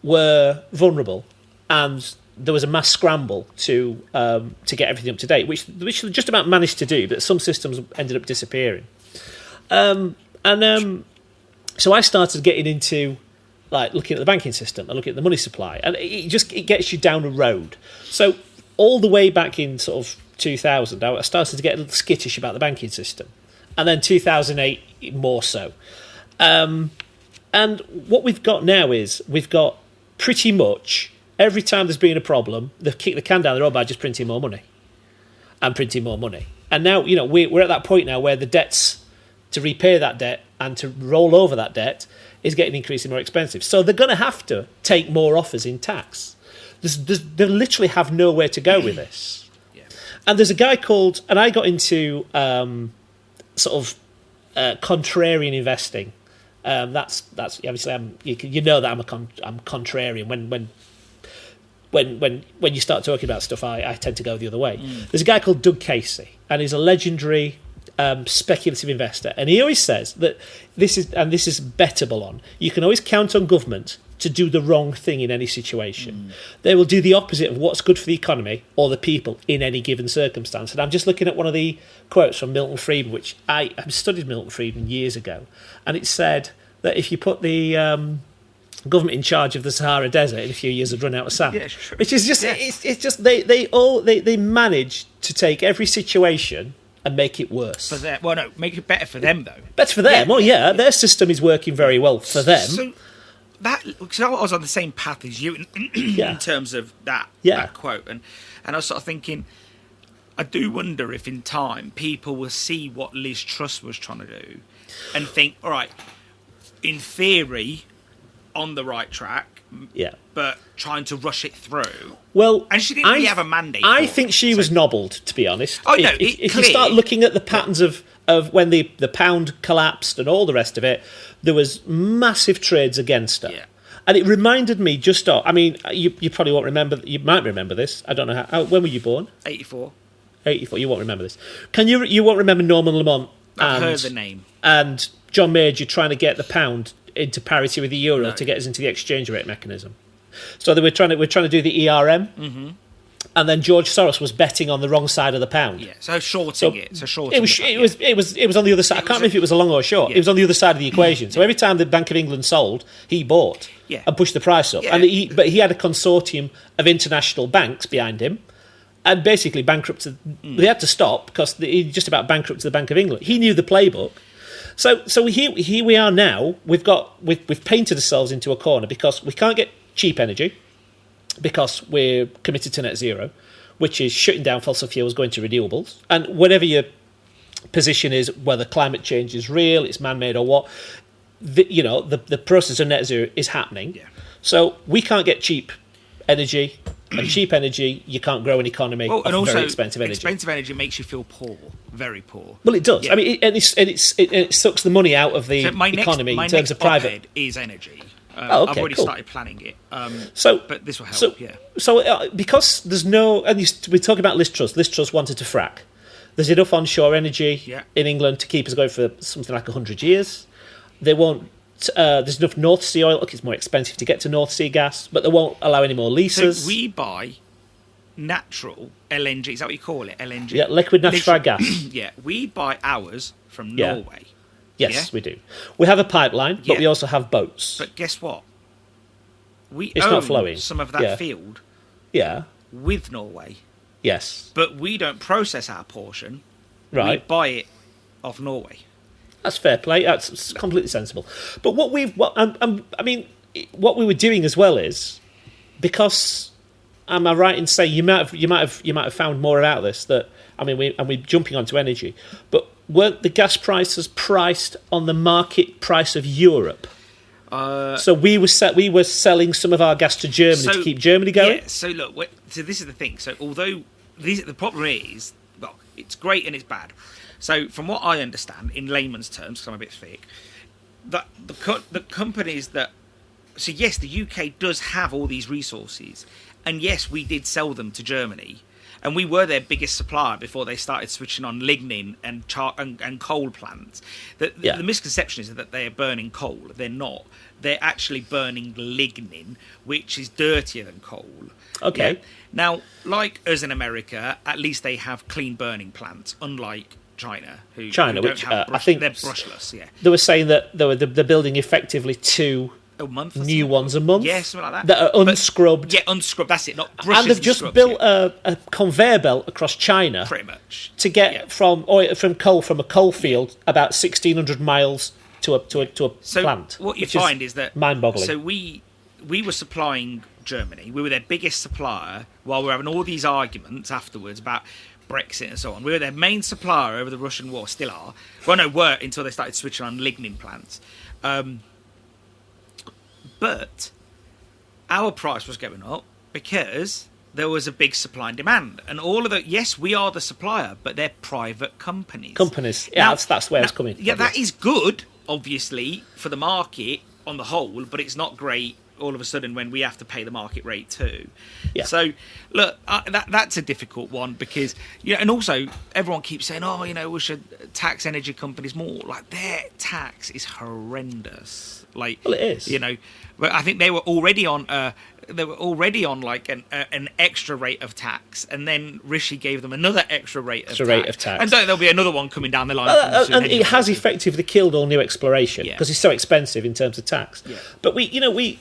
were vulnerable, and there was a mass scramble to get everything up to date, which they just about managed to do, but some systems ended up disappearing. So I started getting into looking at the banking system and looking at the money supply, and it gets you down a road. So all the way back in sort of 2000, I started to get a little skittish about the banking system, and then 2008 more so. And what we've got now is we've got pretty much every time there's been a problem, they've kicked the can down the road by just printing more money and printing more money. And now we're at that point now where the debts to repay that debt and to roll over that debt is getting increasingly more expensive. So they're going to have to take more offers in tax. They literally have nowhere to go with this. Yeah. And there's a guy called, and I got into contrarian investing. That's obviously I'm contrarian. When you start talking about stuff, I tend to go the other way. There's a guy called Doug Casey, and he's a legendary speculative investor, and he always says that this is bettable on. You can always count on government to do the wrong thing in any situation. They will do the opposite of what's good for the economy or the people in any given circumstance. And I'm just looking at one of the quotes from Milton Friedman, which I studied Milton Friedman years ago, and it said that if you put the government in charge of the Sahara Desert in a few years would run out of sand. Yeah, sure. Which is just it's just they manage to take every situation and make it worse. For them, well, no, make it better for them though. Better for them. Their system is working very well for them. So because I was on the same path as you in terms of that quote, and I was sort of thinking, I do wonder if in time people will see what Liz Truss was trying to do and think, all right, in theory, on the right track, but trying to rush it through. Well, and she didn't really have a mandate. I think she was nobbled, to be honest. Oh no! If you start looking at the patterns of when the pound collapsed and all the rest of it, there was massive trades against her. Yeah. And it reminded me just of, I mean, you probably won't remember. You might remember this. I don't know how. When were you born? 84. 84. You won't remember this. You won't remember Norman Lamont? I've heard the name. And John Major trying to get the pound into parity with the euro to get us into the exchange rate mechanism. So we're trying to do the ERM, and then George Soros was betting on the wrong side of the pound. Yeah, so shorting it. It was on the other side. I can't remember if it was a long or a short. Yeah. It was on the other side of the equation. So every time the Bank of England sold, he bought and pushed the price up. Yeah. But he had a consortium of international banks behind him, and basically bankrupted. They had to stop because he just about bankrupted the Bank of England. He knew the playbook. So here we are now. We've painted ourselves into a corner because we can't get cheap energy because we're committed to net zero, which is shutting down fossil fuels, going to renewables. And whatever your position is, whether climate change is real, it's man-made or what, the process of net zero is happening. Yeah. So we can't get cheap energy. And cheap energy, you can't grow an economy. And also, very expensive energy. Expensive energy makes you feel poor, very poor. Well, it does. Yeah. I mean, it sucks the money out of the economy in terms of private. Is energy. Okay, I've already started planning it. But this will help. So because there's no, and we talk about Liz Truss. Liz Truss wanted to frack. There's enough onshore energy in England to keep us going for something like 100 years. They won't. There's enough North Sea oil. Look, it's more expensive to get to North Sea gas, but they won't allow any more leases. So we buy natural LNG. Is that what you call it? LNG. Yeah, liquid natural gas. Yeah, we buy ours from Norway. Yes, we do. We have a pipeline, but we also have boats. But guess what? It's not flowing. Some of that field. Yeah. With Norway. Yes. But we don't process our portion. Right. We buy it off Norway. That's fair play. That's completely sensible. But what we were doing as well is, because, am I right in saying you might have found more out of this, that we're jumping onto energy, but weren't the gas prices priced on the market price of Europe? So we were selling some of our gas to Germany to keep Germany going. Yeah. So look, so this is the thing. So although the problem is, well, it's great and it's bad. So from what I understand, in layman's terms, because I'm a bit thick, that the companies that... So yes, the UK does have all these resources. And yes, we did sell them to Germany. And we were their biggest supplier before they started switching on lignin and coal plants. The misconception is that they are burning coal. They're not. They're actually burning lignin, which is dirtier than coal. Okay. Yeah? Now, like us in America, at least they have clean burning plants, unlike China, who don't which have I think they're brushless. Yeah, they were saying that they're building effectively two new ones a month. Yeah, something like that are unscrubbed. Unscrubbed. That's it. Not brushes. And they've just built a conveyor belt across China, pretty much, to get from coal from a coal field about 1,600 miles to a plant. So what you find is that mind-boggling. So we were supplying Germany. We were their biggest supplier, while we were having all these arguments afterwards about Brexit and so on. We were their main supplier over the Russian war, still are. Well, no, were until they started switching on lignin plants. But our price was going up because there was a big supply and demand. And all of the... Yes, we are the supplier, but they're private companies. Yeah, that's where it's coming from. Yeah, that is good, obviously, for the market on the whole, but it's not great all of a sudden when we have to pay the market rate too. Yeah. So look, that's a difficult one because and also everyone keeps saying, we should tax energy companies more. Like their tax is horrendous. Like, well, it is. But I think they were already on like an extra rate of tax, and then Rishi gave them another extra rate of tax. And there'll be another one coming down the line. And it has effectively killed all new exploration because it's so expensive in terms of tax. Yeah. But we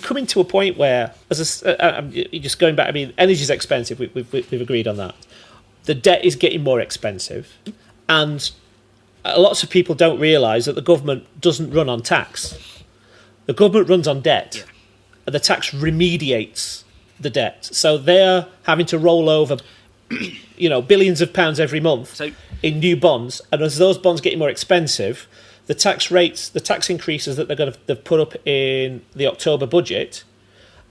come into a point where, just going back, I mean, energy is expensive. We've agreed on that. The debt is getting more expensive, and lots of people don't realise that the government doesn't run on tax. The government runs on debt. The tax remediates the debt. So they're having to roll over, billions of pounds every month in new bonds. And as those bonds get more expensive, the tax increases that they've put up in the October budget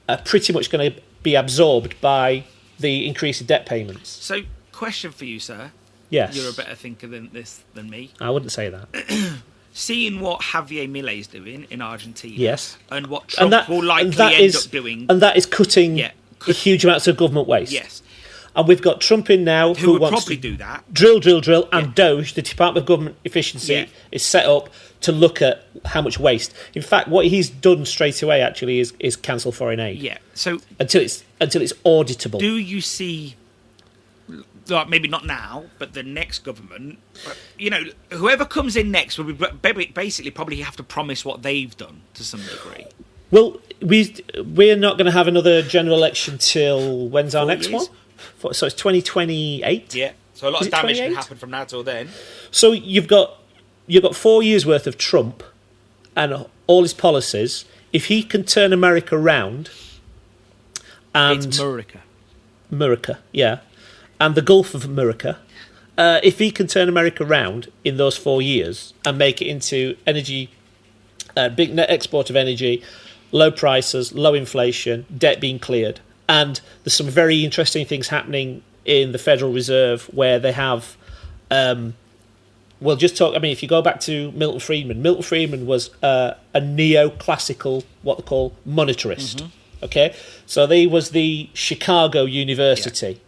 are pretty much going to be absorbed by the increase in debt payments. So, question for you, sir. Yes. You're a better thinker than me. I wouldn't say that. Seeing what Javier Milei's doing in Argentina, yes, and what Trump will likely end up doing, and that is cutting huge amounts of government waste. Yes, and we've got Trump in now who would wants probably to do that. Drill, and DOGE, the Department of Government Efficiency, is set up to look at how much waste. In fact, what he's done straight away actually is cancel foreign aid. Yeah, so until it's auditable. Do you see? Like maybe not now, but the next government, whoever comes in next will be basically probably have to promise what they've done to some degree. Well, we're not going to have another general election till when's our next one? So it's 2028. Yeah. So a lot of damage can happen from now till then. So you've got 4 years worth of Trump and all his policies. If he can turn America round, and it's America, yeah. And the Gulf of America, if he can turn America round in those 4 years and make it into energy, big net export of energy, low prices, low inflation, debt being cleared, and there's some very interesting things happening in the Federal Reserve where they have, if you go back to Milton Friedman was a neoclassical, what they call monetarist. Mm-hmm. Okay, so he was the Chicago University. Yeah.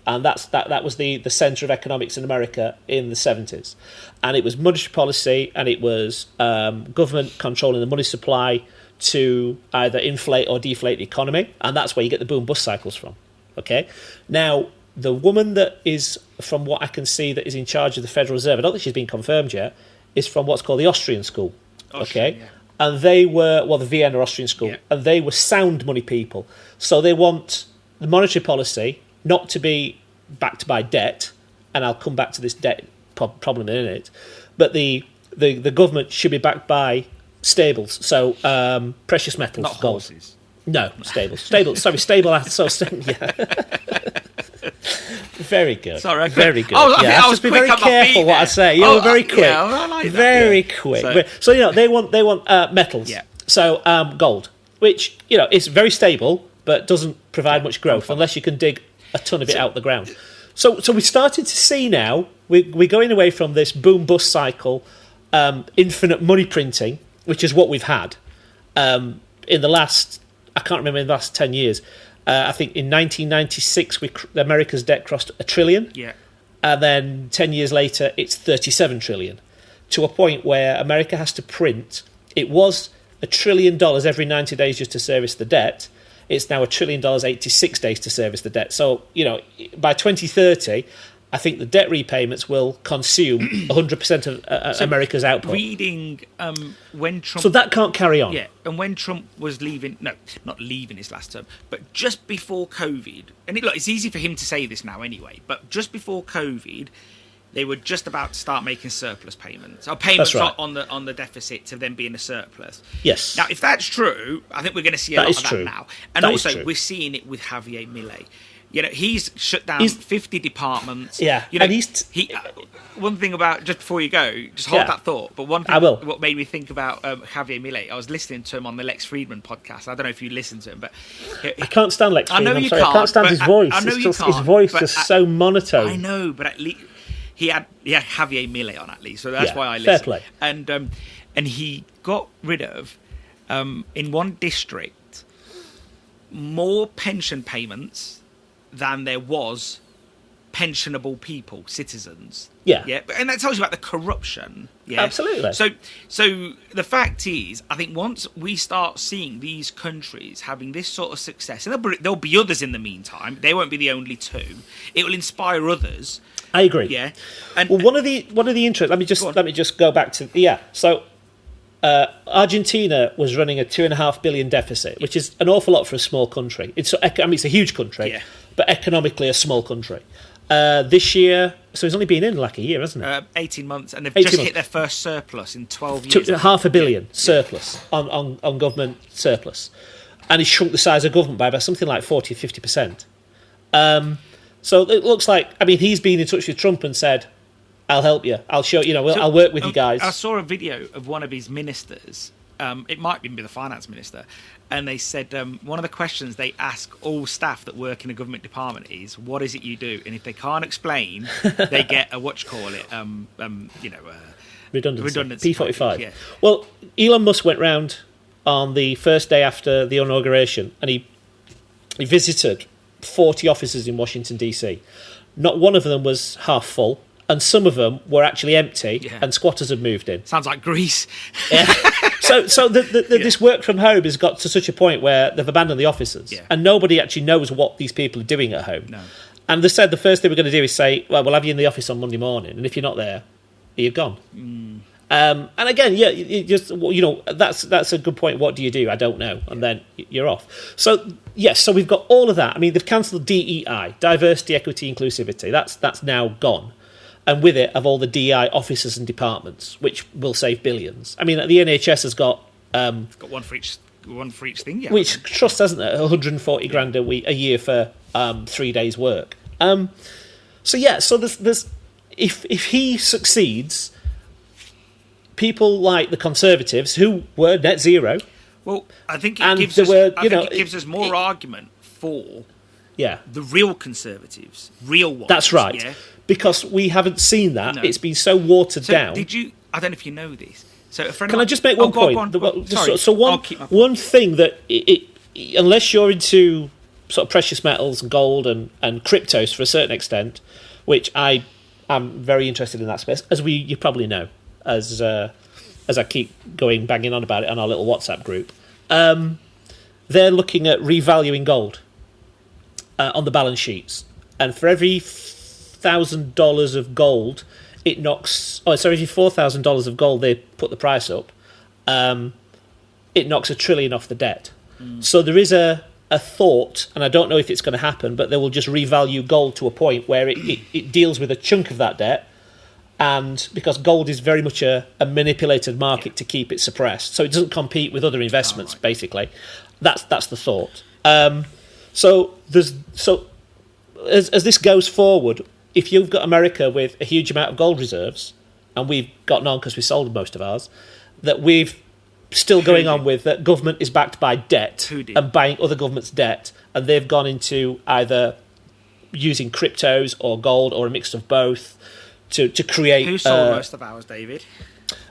And that was the centre of economics in America in the 70s. And it was monetary policy and it was government controlling the money supply to either inflate or deflate the economy. And that's where you get the boom-bust cycles from. Okay? Now, the woman that is, from what I can see, that is in charge of the Federal Reserve, I don't think she's been confirmed yet, is from what's called the Austrian School. Okay? Yeah. And they were, the Vienna Austrian School. Yeah. And they were sound money people. So they want the monetary policy not to be backed by debt, and I'll come back to this debt problem in a minute, but the government should be backed by stables, so precious metals, not gold. Horses. No, stables. Stable assets. Yeah. Very good. Sorry, very good. I was be very careful what I say. You were very quick. Yeah, I like that. Very quick. So they want metals. Yeah. So gold, which is very stable, but doesn't provide much growth unless you can dig a ton of it out the ground. So we're starting to see now, we're going away from this boom-bust cycle, infinite money printing, which is what we've had in the last, I can't remember, in the last 10 years. I think in 1996, America's debt crossed $1 trillion. Yeah. And then 10 years later, it's $37 trillion, to a point where America has to print. It was $1 trillion every 90 days just to service the debt. It's now $1 trillion 86 days to service the debt. So, by 2030, I think the debt repayments will consume 100% of America's output. Reading when Trump... So that can't carry on. Yeah, and when Trump was leaving... No, not leaving his last term, but just before COVID... And it's easy for him to say this now anyway, but just before COVID, they were just about to start making surplus payments. Or payments on the deficit to then be in a surplus. Yes. Now, if that's true, I think we're going to see a lot of that now. And that also, we're seeing it with Javier Milei. He's shut down 50 departments. Yeah. And one thing about, just before you go, just hold that thought. But one thing, I will. What made me think about Javier Milei, I was listening to him on the Lex Friedman podcast. I don't know if you listen to him, but I can't stand Lex Friedman. I know you can't. I can't stand his voice. I know you can't. His voice is so monotone. I know, but at least he had Javier Milei on at least, so that's why I listened. Fair play. And he got rid of in one district, more pension payments than there was pensionable people, citizens. Yeah. And that tells you about the corruption. Yeah, absolutely. So the fact is, I think once we start seeing these countries having this sort of success, and there'll be others in the meantime. They won't be the only two. It will inspire others. I agree. Yeah. And one of the interest. Let me just go back to So Argentina was running a $2.5 billion deficit, which is an awful lot for a small country. It's a huge country, but economically a small country. This year, so it's only been in like a year, hasn't it? 18 months, and they've just hit their first surplus in 12 years. $500 million surplus on government surplus, and it's shrunk the size of government by about something like 40 or 50%. So it looks like, he's been in touch with Trump and said, "I'll help you. I'll show you. I'll work with you guys." I saw a video of one of his ministers. It might even be the finance minister. And they said one of the questions they ask all staff that work in a government department is, "What is it you do?" And if they can't explain, they get a redundancy. P45. Yeah. Well, Elon Musk went round on the first day after the inauguration, and he visited 40 offices in Washington DC. Not one of them was half full, and some of them were actually empty, and squatters had moved in. Sounds like Greece. Yeah. So this work from home has got to such a point where they've abandoned the offices, and nobody actually knows what these people are doing at home. No. And they said the first thing we're going to do is say, "Well, we'll have you in the office on Monday morning, and if you're not there, you're gone." And again, that's a good point. What do you do? I don't know, and then you're off. So yes, so we've got all of that. They've cancelled DEI, diversity, equity, inclusivity. That's now gone. And with it, of all the DEI offices and departments, which will save billions. The NHS has got it's got one for each thing. Yeah. Which trust hasn't it? 140 grand a year for 3 days' work. So there's if he succeeds, people like the Conservatives who were net zero. Well, I think it gives us more argument for the real Conservatives, real ones. That's right. Yeah? Because we haven't seen that. No. It's been so watered down. Did you? I don't know if you know this. So a friend. Can I just make one point? Sorry. One thing that unless you're into sort of precious metals and gold and cryptos for a certain extent, which I am very interested in that space, as you probably know, as I keep banging on about it on our little WhatsApp group, they're looking at revaluing gold on the balance sheets, and for every $1,000 of gold, it knocks. Every $4,000 of gold, they put the price up. It knocks $1 trillion off the debt. So there is a thought, and I don't know if it's going to happen, but they will just revalue gold to a point where it deals with a chunk of that debt, and because gold is very much a manipulated market to keep it suppressed, so it doesn't compete with other investments. Basically, that's the thought. As this goes forward, if you've got America with a huge amount of gold reserves, and we've gotten on because we sold most of ours, that we've still going on with, that government is backed by debt and buying other governments' debt, and they've gone into either using cryptos or gold or a mix of both to create. Who sold most of ours, David?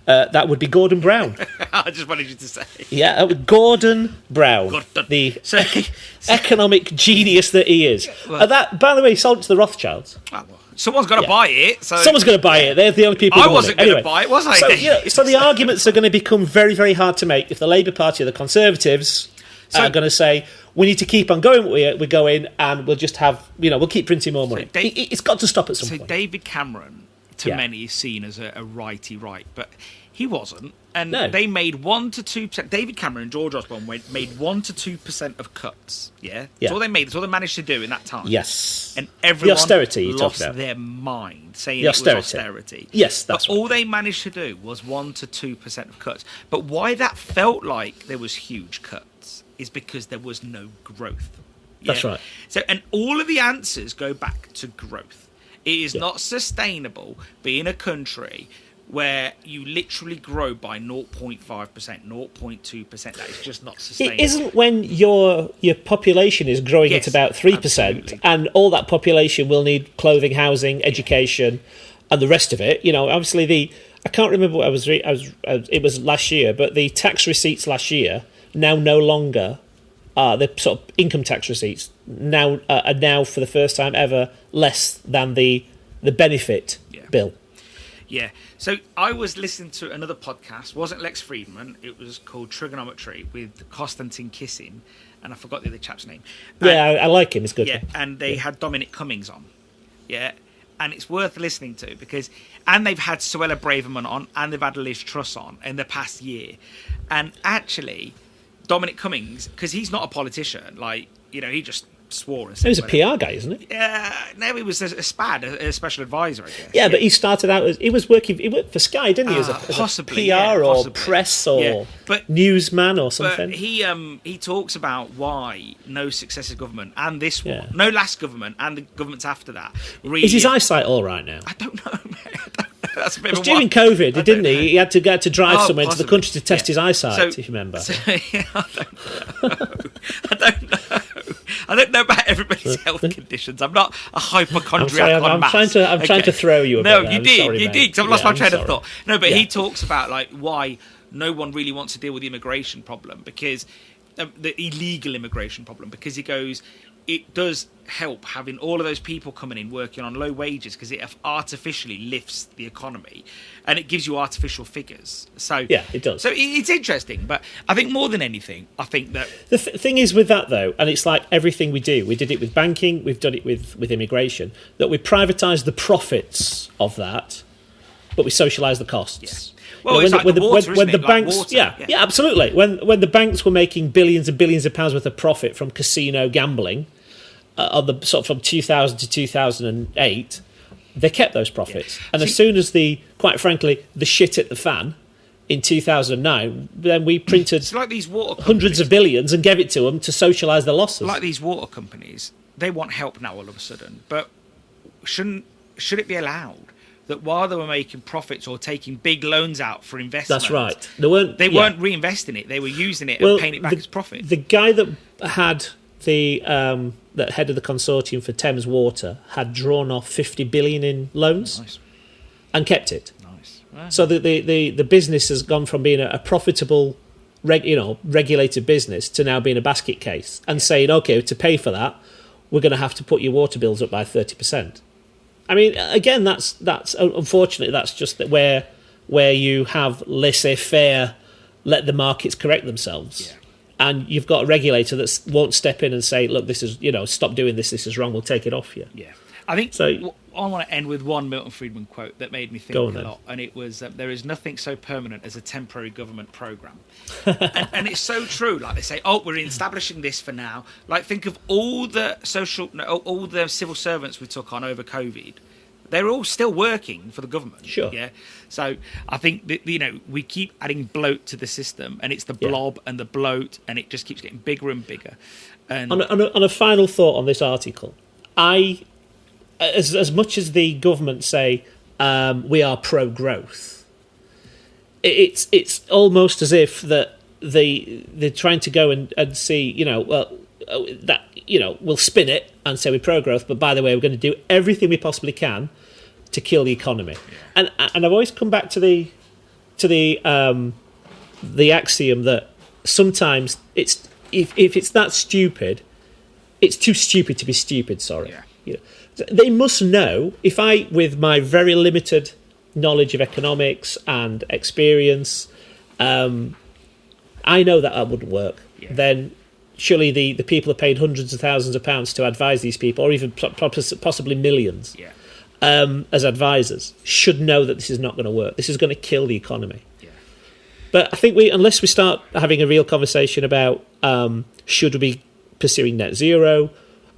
That would be Gordon Brown. I just wanted you to say. Yeah, Gordon Brown, the economic genius that he is. Well, that, by the way, he sold it to the Rothschilds. Someone's got to buy it. So someone's going to buy it. They're the only people. I wasn't going to buy it, was I? So the arguments are going to become very, very hard to make if the Labour Party or the Conservatives are going to say, we need to keep on going where we're going, and we'll just have, we'll keep printing more money. It's got to stop at some point. So David Cameron, to many, is seen as a righty right, but he wasn't. And they made 1 to 2%. David Cameron and George Osborne made 1 to 2% of cuts. Yeah, that's all they made. That's all they managed to do in that time. Yes, and everyone the austerity lost their mind saying the austerity. It was austerity. Yes, that's right. All they managed to do was 1 to 2% of cuts. But why that felt like there was huge cuts is because there was no growth. Yeah? That's right. So, and all of the answers go back to growth. It is not sustainable being a country where you literally grow by 0.5%, 0.2%. That is just not sustainable. It isn't when your population is growing at about 3%, absolutely. And all that population will need clothing, housing, education, and the rest of it. Obviously I can't remember what it was last year, but the tax receipts last year now no longer the sort of income tax receipts now are now for the first time ever less than the benefit bill. Yeah. So I was listening to another podcast. It wasn't Lex Friedman. It was called Trigonometry with Konstantin Kissin, and I forgot the other chap's name. I like him. It's good. Yeah, and they had Dominic Cummings on. Yeah. And it's worth listening to because, and they've had Suella Braverman on, and they've had Liz Truss on in the past year. And actually, Dominic Cummings, because he's not a politician, like, you know, he just swore. And he was a PR guy, isn't he? Yeah, no, he was a SPAD, a special advisor, I guess. Yeah, but he started out he worked for Sky, didn't he? As a PR or press or newsman or something. But he talks about why no successive government and this one, no last government and the governments after that. Really, is his eyesight all right now? I don't know, man. That's a bit of during COVID, didn't he? He had to drive somewhere possibly. into the country to test his eyesight, if you remember. I don't know about everybody's health conditions. I'm not a hypochondriac on maths. I'm trying to throw you a bit. No, you did, because I've lost my train of thought. No, but he talks about like why no one really wants to deal with the immigration problem, because the illegal immigration problem, because he goes, it does help having all of those people coming in working on low wages, because it artificially lifts the economy and it gives you artificial figures. So yeah, it does. So it's interesting, but I think more than anything, I think that the thing is with that though, and it's like everything we do, we did it with banking, we've done it with immigration, that we privatise the profits of that, but we socialise the costs. Yeah. Well, it's like the water, when the banks, water. Yeah, absolutely. When the banks were making billions and billions of pounds worth of profit from casino gambling, on the sort of from 2000 to 2008, they kept those profits. And as soon as quite frankly, the shit hit the fan in 2009, then we printed it's like these water hundreds of billions and gave it to them to socialise the losses. Like these water companies, they want help now all of a sudden, but should it be allowed that while they were making profits or taking big loans out for investment, that's right, they weren't reinvesting it; they were using it and paying it back as profit. The guy that had that head of the consortium for Thames Water had drawn off 50 billion in loans and kept it. Nice. Wow. So the business has gone from being a profitable, regulated business to now being a basket case and saying, okay, to pay for that, we're going to have to put your water bills up by 30%. I mean, again, that's unfortunately that's just where you have laissez-faire, let the markets correct themselves. Yeah. And you've got a regulator that won't step in and say, look, this is, stop doing this is wrong, we'll take it off you. Yeah. I think so. I want to end with one Milton Friedman quote that made me think a lot. And it was, there is nothing so permanent as a temporary government programme. and it's so true. Like they say, we're establishing this for now. Like think of all the civil servants we took on over COVID. They're all still working for the government. Sure. Yeah. So I think that, we keep adding bloat to the system, and it's the blob and the bloat, and it just keeps getting bigger and bigger. And on a final thought on this article, as much as the government say we are pro-growth, it's almost as if that they're trying to go and see, we'll spin it and say we're pro-growth, but by the way, we're going to do everything we possibly can to kill the economy. Yeah. And I've always come back to the axiom that sometimes it's if it's that stupid, it's too stupid to be stupid. Sorry. Yeah. They must know, if I, with my very limited knowledge of economics and experience, I know that wouldn't work. Yeah. Then surely the people are paid hundreds of thousands of pounds to advise these people, or even possibly millions, as advisors, should know that this is not going to work. This is going to kill the economy. Yeah. But I think unless we start having a real conversation about should we be pursuing net zero,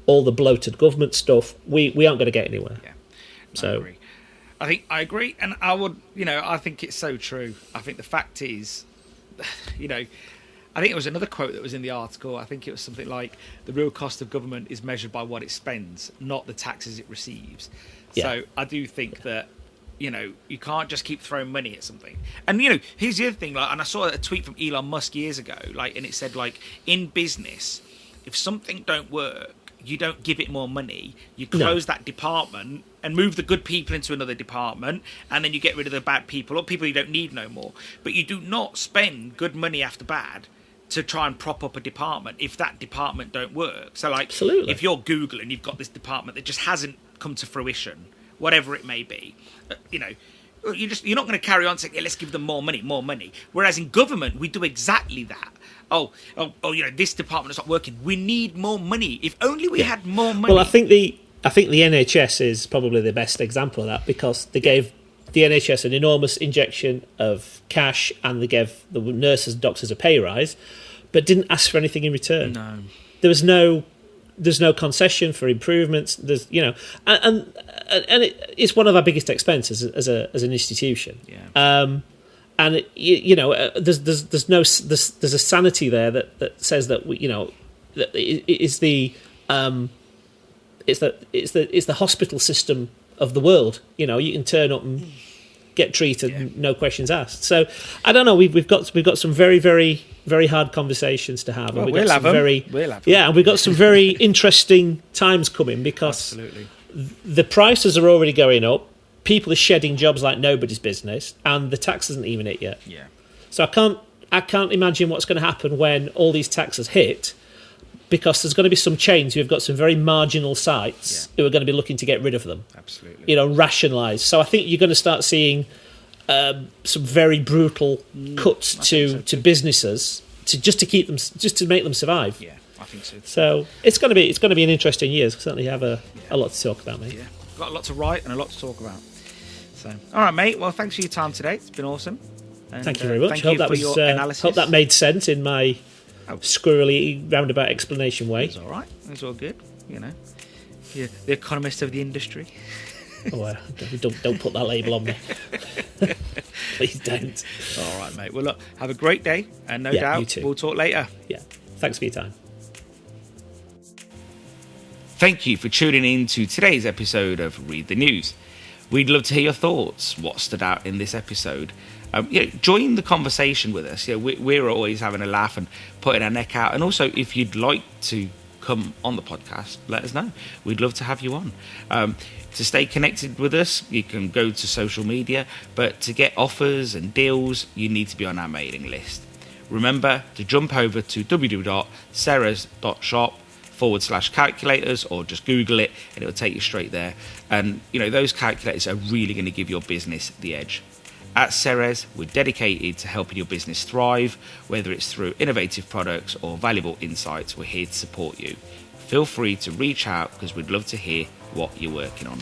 all the bloated government stuff, we aren't going to get anywhere. Yeah, so I agree, and I would, I think it's so true. I think the fact is, I think it was another quote that was in the article. I think it was something like, the real cost of government is measured by what it spends, not the taxes it receives. Yeah. So I do think that, you can't just keep throwing money at something. And, here's the other thing, and I saw a tweet from Elon Musk years ago, and it said, in business, if something don't work, you don't give it more money. You close that department and move the good people into another department, and then you get rid of the bad people or people you don't need no more. But you do not spend good money after bad to try and prop up a department if that department don't work. So, like, Absolutely. if you're Google and you've got this department that just hasn't come to fruition, whatever it may be, you're not going to carry on saying, let's give them more money. Whereas in government, we do exactly that. This department is not working. We need more money. If only we had more money. Well, I think the NHS is probably the best example of that, because they gave the NHS an enormous injection of cash, and they gave the nurses and doctors a pay rise, but didn't ask for anything in return. No. There's no concession for improvements. There's and it's one of our biggest expenses as an institution. Yeah. And there's a sanity there that says that that it's the hospital system of the world. You can turn up and get treated, no questions asked. So I don't know. We've got some very, very, very hard conversations to have. Well, and we'll have them. Yeah, and we've got some very interesting times coming, because Absolutely. the prices are already going up. People are shedding jobs like nobody's business, and the tax isn't even hit yet. Yeah. So I can't imagine what's going to happen when all these taxes hit, because there's going to be some chains who have got some very marginal sites who are going to be looking to get rid of them. Absolutely. Rationalise. So I think you're going to start seeing some very brutal cuts to businesses just to make them survive. Yeah, I think so. So it's going to be an interesting year. Certainly have a lot to talk about, mate. Yeah, got a lot to write and a lot to talk about. So, all right, mate. Well, thanks for your time today. It's been awesome. And, thank you very much. Thank Hope you that for was your analysis. hope that made sense in my squirrely roundabout explanation way. It's all right. It's all good. You're the economist of the industry. Oh, don't put that label on me. Please don't. All right, mate. Well, look, have a great day, and no you doubt too. we'll talk later. Yeah. Thanks for your time. Thank you for tuning in to today's episode of Read the News. We'd love to hear your thoughts. What stood out in this episode? Join the conversation with us. We're always having a laugh and putting our neck out. And also, if you'd like to come on the podcast, let us know. We'd love to have you on. To stay connected with us, you can go to social media, but to get offers and deals, you need to be on our mailing list. Remember to jump over to www.ceres.shop/calculators, or just Google it and it'll take you straight there. And those calculators are really going to give your business the edge. At Ceres, we're dedicated to helping your business thrive, whether it's through innovative products or valuable insights. We're here to support you. Feel free to reach out, because we'd love to hear what you're working on.